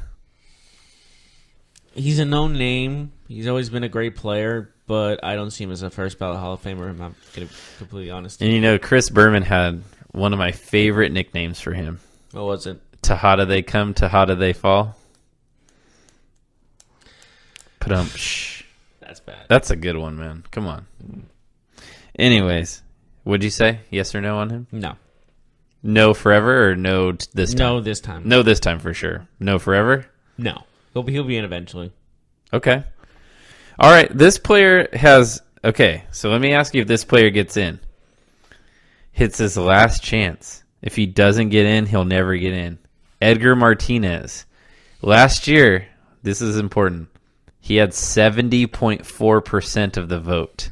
He's a known name. He's always been a great player, but I don't see him as a first ballot Hall of Famer. I'm not going to be completely honest. And Chris Berman had one of my favorite nicknames for him. What was it? Tejada they come, Tejada they fall. That's bad. That's a good one, man. Come on. Anyways, what'd you say? Yes or no on him? No. No forever or no this time? No this time. No this time for sure. No forever? No. He'll be in eventually. Okay. All right. This player has... Okay, so let me ask you if this player gets in. Hits his last chance. If he doesn't get in, he'll never get in. Edgar Martinez. Last year, this is important, he had 70.4% of the vote.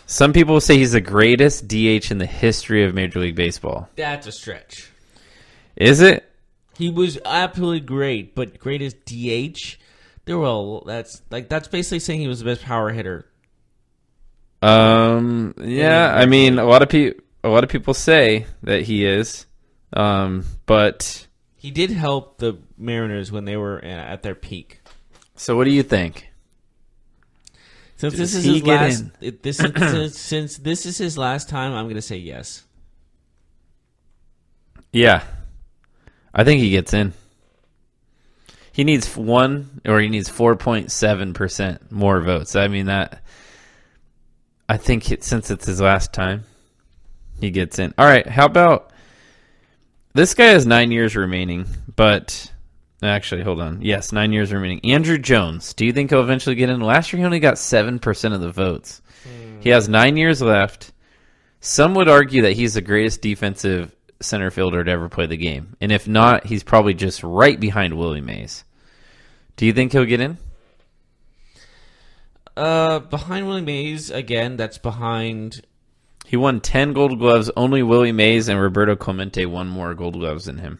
Some people say he's the greatest DH in the history of Major League Baseball. That's a stretch. Is it? He was absolutely great, but greatest DH? That's basically saying he was the best power hitter. Yeah, I mean, a lot of people say that he is, but he did help the Mariners when they were at their peak. So, what do you think? Since Does this is he his get last, in? since this is his last time, I'm going to say yes. Yeah, I think he gets in. He needs 4.7% more votes. I mean that. I think since it's his last time, he gets in. All right, how about this guy has 9 years remaining, but actually, hold on. Yes, 9 years remaining. Andrew Jones. Do you think he'll eventually get in? Last year, he only got 7% of the votes. He has 9 years left. Some would argue that he's the greatest defensive center fielder to ever play the game. And if not, he's probably just right behind Willie Mays. Do you think he'll get in? Behind Willie Mays, again, that's behind... He won 10 Gold Gloves. Only Willie Mays and Roberto Clemente won more Gold Gloves than him.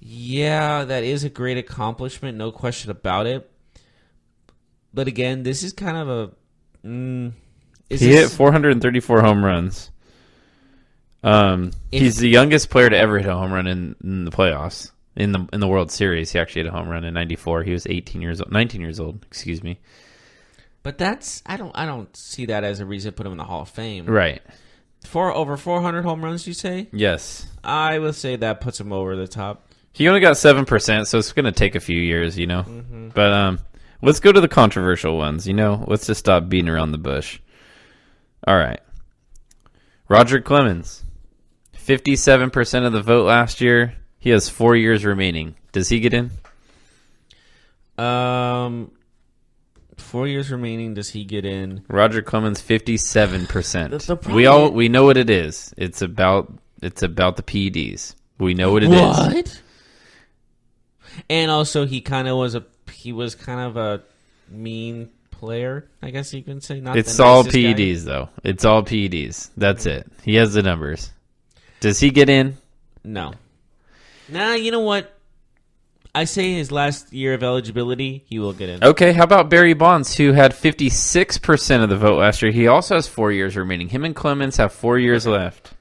Yeah, that is a great accomplishment, no question about it. But again, this is kind of a... He hit 434 home runs. He's the youngest player to ever hit a home run in the playoffs. In the World Series, he actually hit a home run in '94. He was 19 years old. Excuse me. But I don't see that as a reason to put him in the Hall of Fame. Right. Over 400 home runs, you say? Yes. I would say that puts him over the top. He only got 7%, so it's going to take a few years, you know. Mm-hmm. But let's go to the controversial ones, you know. Let's just stop beating around the bush. All right. Roger Clemens, 57% of the vote last year. He has 4 years remaining. Does he get in? 4 years remaining. Does he get in? Roger Clemens, 57%. We know what it is. It's about the PEDs. We know what it is. What? And also, he was kind of a mean player, I guess you can say. Not it's all PEDs, though. It's all PEDs. That's it. He has the numbers. Does he get in? No. Nah, you know what? I say his last year of eligibility, he will get in. Okay, how about Barry Bonds, who had 56% of the vote last year? He also has 4 years remaining. Him and Clemens have 4 years left.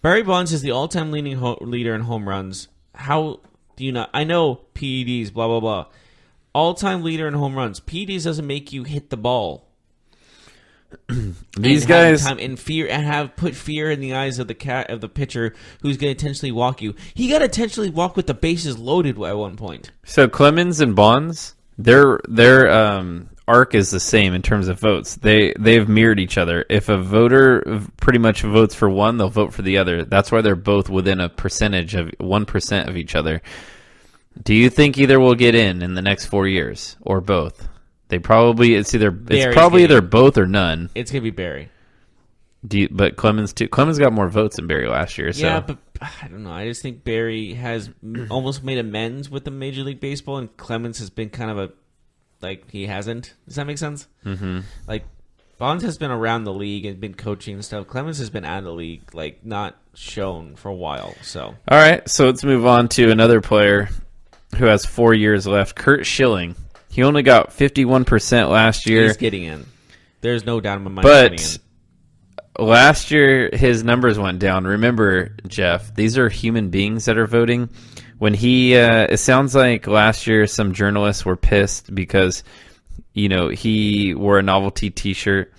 Barry Bonds is the all-time leading leader in home runs. How do you not? I know PEDs, blah, blah, blah. All-time leader in home runs. PEDs doesn't make you hit the ball. These guys have put fear in the eyes of the pitcher who's going to intentionally walk you. He got to intentionally walk with the bases loaded at one point. So Clemens and Bonds, their arc is the same in terms of votes. They've mirrored each other. If a voter pretty much votes for one, they'll vote for the other. That's why they're both within a percentage of 1% of each other. Do you think either will get in the next 4 years or both? It's probably either both or none. It's gonna be Barry. But Clemens too. Clemens got more votes than Barry last year. So. Yeah, but I don't know. I just think Barry has almost made amends with the Major League Baseball, and Clemens has been kind of he hasn't. Does that make sense? Mm-hmm. Like Bonds has been around the league and been coaching and stuff. Clemens has been out of the league, not shown for a while. So all right, so let's move on to another player who has 4 years left. Curt Schilling. He only got 51% last year. He's getting in. There's no doubt in my mind. But last year, his numbers went down. Remember, Jeff, these are human beings that are voting. When it sounds like last year some journalists were pissed because, he wore a novelty T-shirt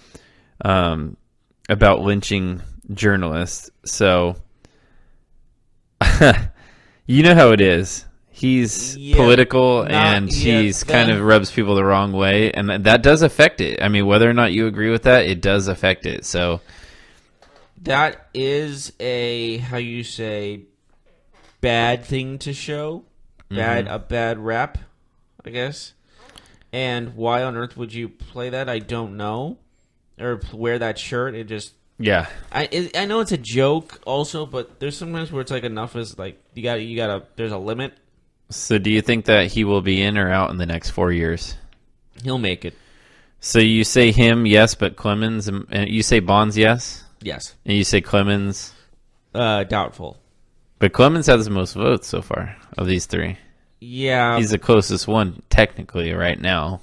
about lynching journalists. So, you know how it is. He's political, and he's kind of rubs people the wrong way, and that does affect it. I mean, whether or not you agree with that, it does affect it. So that is a, how you say, bad thing to show. A bad rap, I guess. And why on earth would you play that? I don't know. Or wear that shirt. It just... Yeah. I know it's a joke also, but there's sometimes where it's like enough is like, you gotta, there's a limit. So do you think that he will be in or out in the next 4 years? He'll make it. So you say him, yes, but Clemens, and you say Bonds, yes? Yes. And you say Clemens? Doubtful. But Clemens has the most votes so far of these three. Yeah. He's the closest one, technically, right now.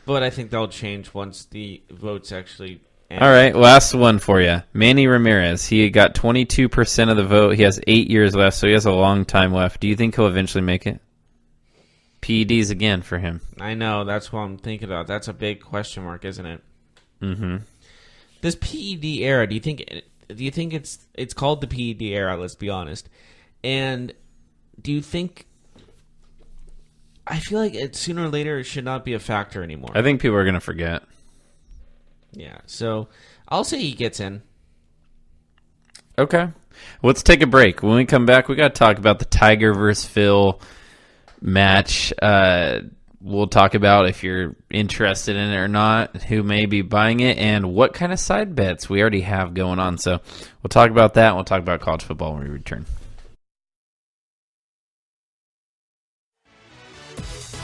But I think that'll change once the votes actually end. All right, last one for you. Manny Ramirez. He got 22% of the vote. He has 8 years left, so he has a long time left. Do you think he'll eventually make it? PEDs again for him. I know. That's what I'm thinking about. That's a big question mark, isn't it? Mm-hmm. This PED era, do you think it's called the PED era, let's be honest. And do you think... I feel like sooner or later it should not be a factor anymore. I think people are going to forget. Yeah, so I'll say he gets in. Okay. Let's take a break. When we come back, we got to talk about the Tiger versus Phil match. We'll talk about if you're interested in it or not, who may be buying it, and what kind of side bets we already have going on. So we'll talk about that, and we'll talk about college football when we return.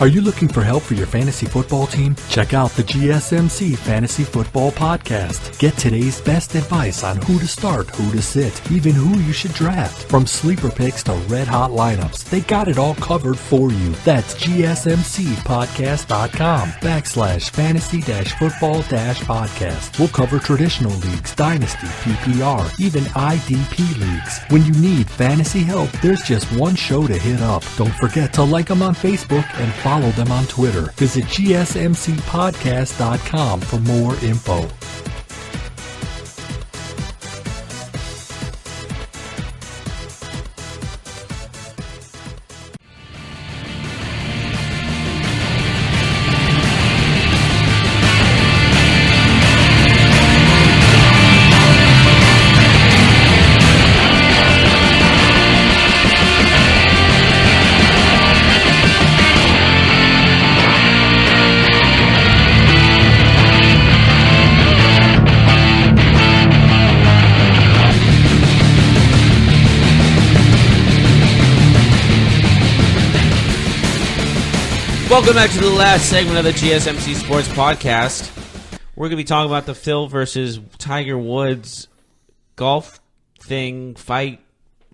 Are you looking for help for your fantasy football team? Check out the GSMC Fantasy Football Podcast. Get today's best advice on who to start, who to sit, even who you should draft. From sleeper picks to red-hot lineups, they got it all covered for you. That's gsmcpodcast.com/fantasy-football-podcast. We'll cover traditional leagues, dynasty, PPR, even IDP leagues. When you need fantasy help, there's just one show to hit up. Don't forget to like them on Facebook and follow them on Twitter. Visit gsmcpodcast.com for more info. Welcome back to the last segment of the GSMC Sports Podcast. We're going to be talking about the Phil versus Tiger Woods golf thing, fight,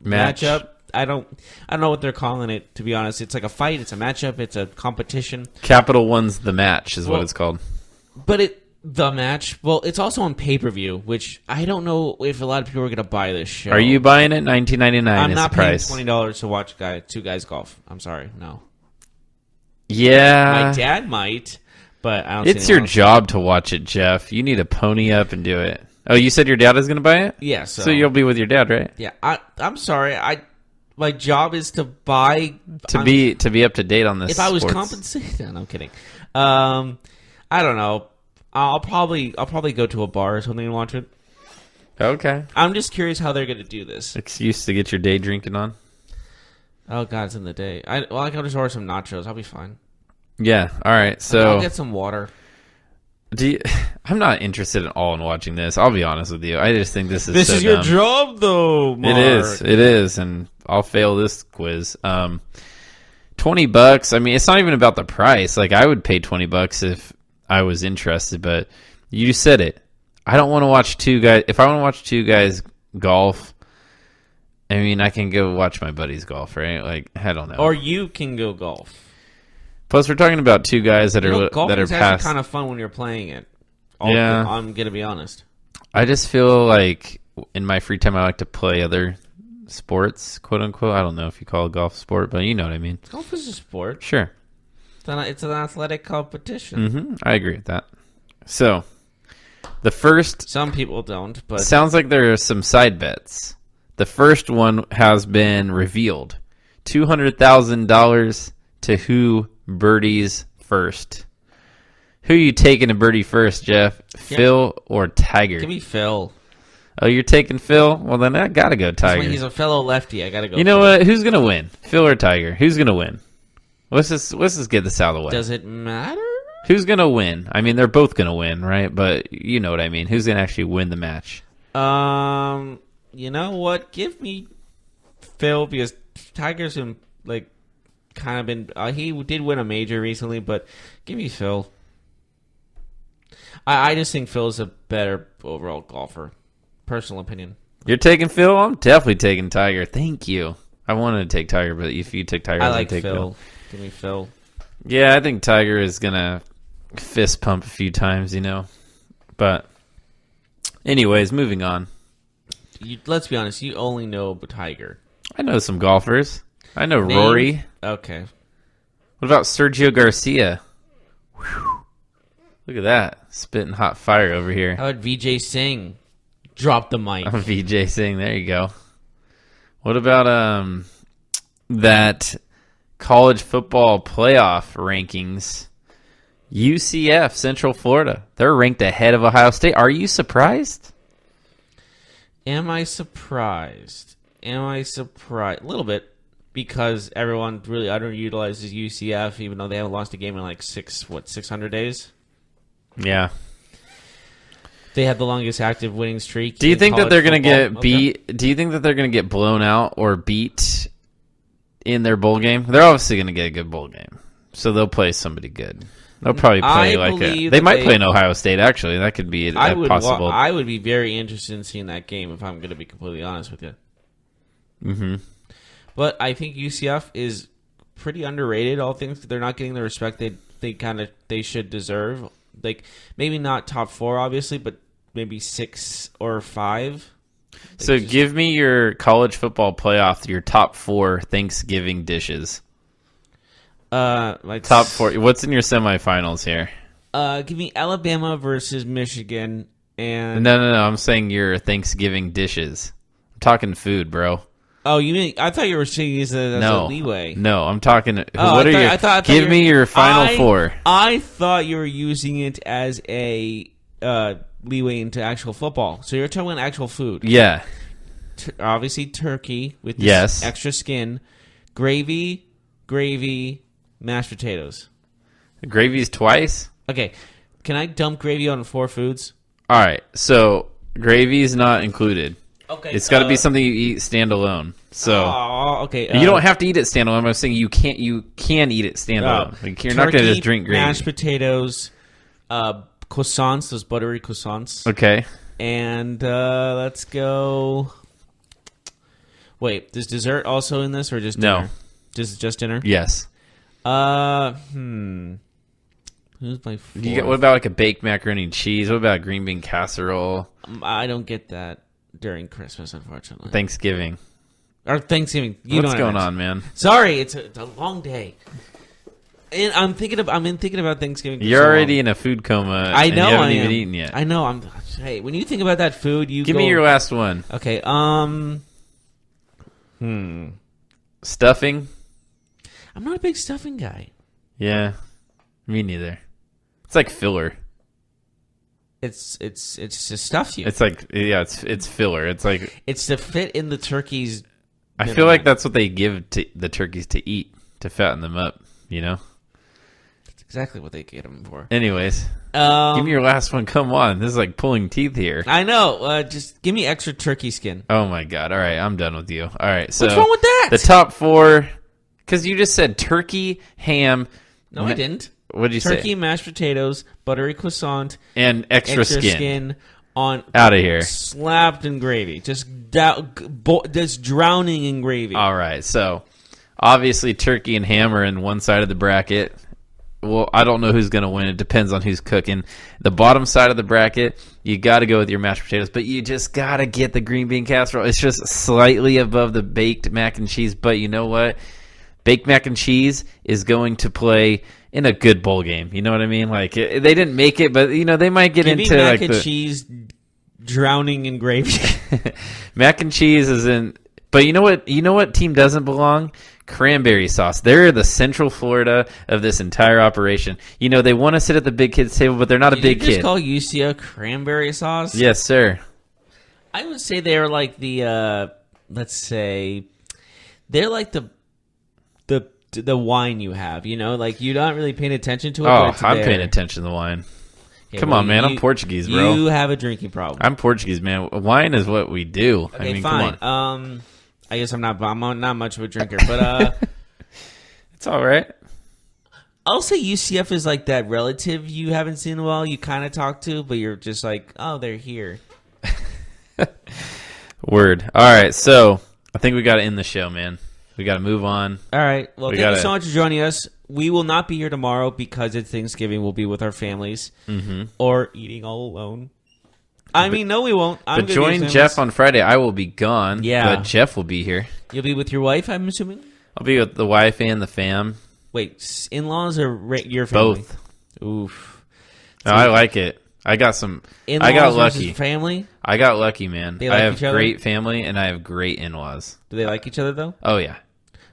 matchup. I don't know what they're calling it, to be honest. It's like a fight, it's a matchup, it's a competition. Capital One's The Match is what it's called. But the match, well, it's also on pay-per-view, which I don't know if a lot of people are going to buy this show. Are you buying it? $19.99 I'm is not the paying price. $20 to watch two guys golf. I'm sorry, no. Yeah. My dad might, but I don't It's see your anyone else. job to watch it, Jeff. You need to pony up and do it. Oh, you said your dad is going to buy it? Yeah, So you'll be with your dad, right? Yeah, I'm sorry. My job is to buy To be up to date on this. If I was sports. compensated, no, I'm kidding. I don't know. I'll probably go to a bar or something and watch it. Okay. I'm just curious how they're going to do this. Excuse to get your day drinking on. Oh God, it's in the day. I can just order some nachos. I'll be fine. Yeah. All right. So I'll get some water. I'm not interested at all in watching this. I'll be honest with you. I just think this is This so is your dumb. job, though, Mark. It is, and I'll fail this quiz. $20. I mean, it's not even about the price. Like, I would pay $20 if I was interested, but you said it. I don't want to watch two guys. If I want to watch two guys golf, I mean, I can go watch my buddies golf, right? Like, I don't know. Or you can go golf. Plus, we're talking about two guys that Golf are is past. actually kind of fun when you're playing it. Yeah. I'm gonna be honest. I just feel like in my free time, I like to play other sports, quote unquote. I don't know if you call it golf sport, but you know what I mean. Golf is a sport. Sure. It's an athletic competition. I agree with that. So, the first Some people don't, but sounds like there are some side bets. The first one has been revealed $200,000 to who birdies first. Who are you taking to birdie first, Jeff? Phil or Tiger? Give me Phil. Oh, you're taking Phil? Well, then I got to go Tiger. He's a fellow lefty. I got to go You know Phil. what? Who's going to win? Phil or Tiger? Who's going to win? Let's just get this out of the way. Does it matter? Who's going to win? I mean, they're both going to win, right? But you know what I mean. Who's going to actually win the match? You know what? Give me Phil, because Tiger's been, kind of been... he did win a major recently, but give me Phil. I just think Phil's a better overall golfer. Personal opinion. You're taking Phil? I'm definitely taking Tiger. Thank you. I wanted to take Tiger, but if you take Tiger, I I'll like take Phil. Give me Phil. Yeah, I think Tiger is going to fist pump a few times, But anyways, moving on. Let's be honest. You only know Tiger. I know some golfers. I know Rory. Okay. What about Sergio Garcia? Whew. Look at that. Spitting hot fire over here. How about VJ Singh? Drop the mic. VJ Singh. There you go. What about that college football playoff rankings? UCF, Central Florida. They're ranked ahead of Ohio State. Are you surprised? Am I surprised? A little bit, because everyone really underutilizes UCF, even though they haven't lost a game in 600 days. Yeah. They had the longest active winning streak. Do you think that they're going to get beat? Do you think that they're going to get blown out or beat in their bowl game? They're obviously going to get a good bowl game, so they'll play somebody good. They'll probably play they might play in Ohio State. Actually, that could be possible. I would be very interested in seeing that game, if I'm going to be completely honest with you. Mm-hmm. But I think UCF is pretty underrated. All things, they're not getting the respect they should deserve. Maybe not top 4, obviously, but maybe 6 or 5. So give me your college football playoff, your top 4 Thanksgiving dishes. Top 4. What's in your semifinals here? Give me Alabama versus Michigan. And No. I'm saying your Thanksgiving dishes. I'm talking food, bro. Oh, you mean? I thought you were saying these as a leeway. No, I'm talking. I thought give me your final 4. I thought you were using it as a leeway into actual football. So you're talking about actual food. Yeah. Obviously, turkey with this extra skin, gravy, mashed potatoes. Gravy's twice. Okay, can I dump gravy on 4 foods? All right, so gravy's not included. Okay, it's got to be something you eat standalone. So, okay, you don't have to eat it standalone. I'm saying you can eat it standalone. You're not going to just drink gravy. Mashed potatoes, croissants, those buttery croissants. Okay, and let's go. Wait, is dessert also in this, or just dinner? No, just dinner. Yes. Who's my 4th? What about a baked macaroni and cheese? What about a green bean casserole? I don't get that during Christmas, unfortunately. Thanksgiving. Or Thanksgiving. What's going on, man? Sorry, it's a long day. And I'm thinking about Thanksgiving. You're already in a food coma. I know. And you haven't I even am. eaten yet. I know. Hey, when you think about that food, give me your last one. Okay. Stuffing. I'm not a big stuffing guy. Yeah, me neither. It's like filler. It's to stuff you. It's like it's filler. It's like it's to fit in the turkey's. I feel like that's what they give to the turkeys to eat to fatten them up. That's exactly what they get them for. Anyways, give me your last one. Come on, this is like pulling teeth here. I know. Just give me extra turkey skin. Oh my god! All right, I'm done with you. All right, so what's wrong with that? The top 4, because you just said turkey, ham. No, I didn't. What did you say? Turkey, mashed potatoes, buttery croissant, and extra skin on out of here, slapped in gravy, just drowning in gravy. All right, so obviously turkey and ham are in one side of the bracket. Well, I don't know who's going to win. It depends on who's cooking. The bottom side of the bracket, you got to go with your mashed potatoes, but you just got to get the green bean casserole. It's just slightly above the baked mac and cheese, but you know what? Baked mac and cheese is going to play in a good bowl game. You know what I mean? Like they didn't make it, but they might get into mac and cheese drowning in gravy. Mac and cheese is in. But you know what? You know what team doesn't belong? cranberry sauce. They're the Central Florida of this entire operation. You know, they want to sit at the big kids table, but they're not a big Did you just kid. call UCF cranberry sauce? Yes, sir. I would say they're like the, let's say, they're like the wine you have, you know? Like, you're not really paying attention to it, but it's I'm there. paying attention to the wine. Yeah, Come well, on, man. I'm Portuguese, bro. You have a drinking problem. I'm Portuguese, man. Wine is what we do. Okay, I mean, fine. come on. I guess I'm not much of a drinker, but It's all right. I'll say UCF is like that relative you haven't seen in a while, you kind of talk to, but you're just like, oh, they're here. Word. All right, so I think we got to end the show, man. We got to move on. All right. Well, We thank you gotta- so much for joining us. We will not be here tomorrow because it's Thanksgiving. We'll be with our families or eating all alone. I mean, no, we won't. I'm But gonna be with join families. Jeff on Friday. I will be gone. Yeah. But Jeff will be here. You'll be with your wife, I'm assuming? I'll be with the wife and the fam. Wait, in-laws or your family? Both. Oof. No, I like it. I got some. In-laws I got versus lucky. family? I got lucky, man. They like I have each other? great family and I have great in-laws. Do they like each other, though? Oh, yeah.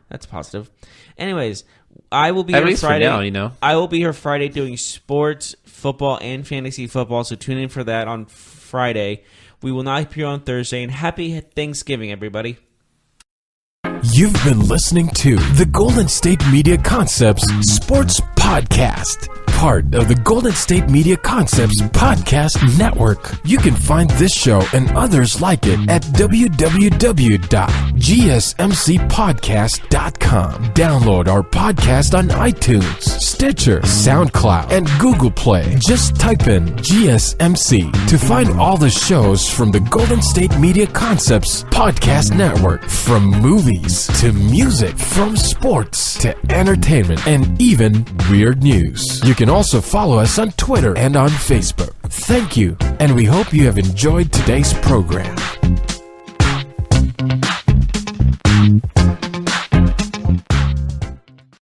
That's positive. Anyways, I will be At here least for Friday. now, you know. I will be here Friday doing sports, football, and fantasy football, so tune in for that on Friday. We will not appear on Thursday, and happy Thanksgiving, everybody. You've been listening to the Golden State Media Concepts Sports Podcast, part of the Golden State Media Concepts Podcast Network. You can find this show and others like it at www.gsmcpodcast.com. Download our podcast on iTunes, Stitcher, SoundCloud, and Google Play. Just type in GSMC to find all the shows from the Golden State Media Concepts Podcast Network, from movies to music, from sports to entertainment, and even weird news. You can also follow us on Twitter and on Facebook. Thank you, and we hope you have enjoyed today's program.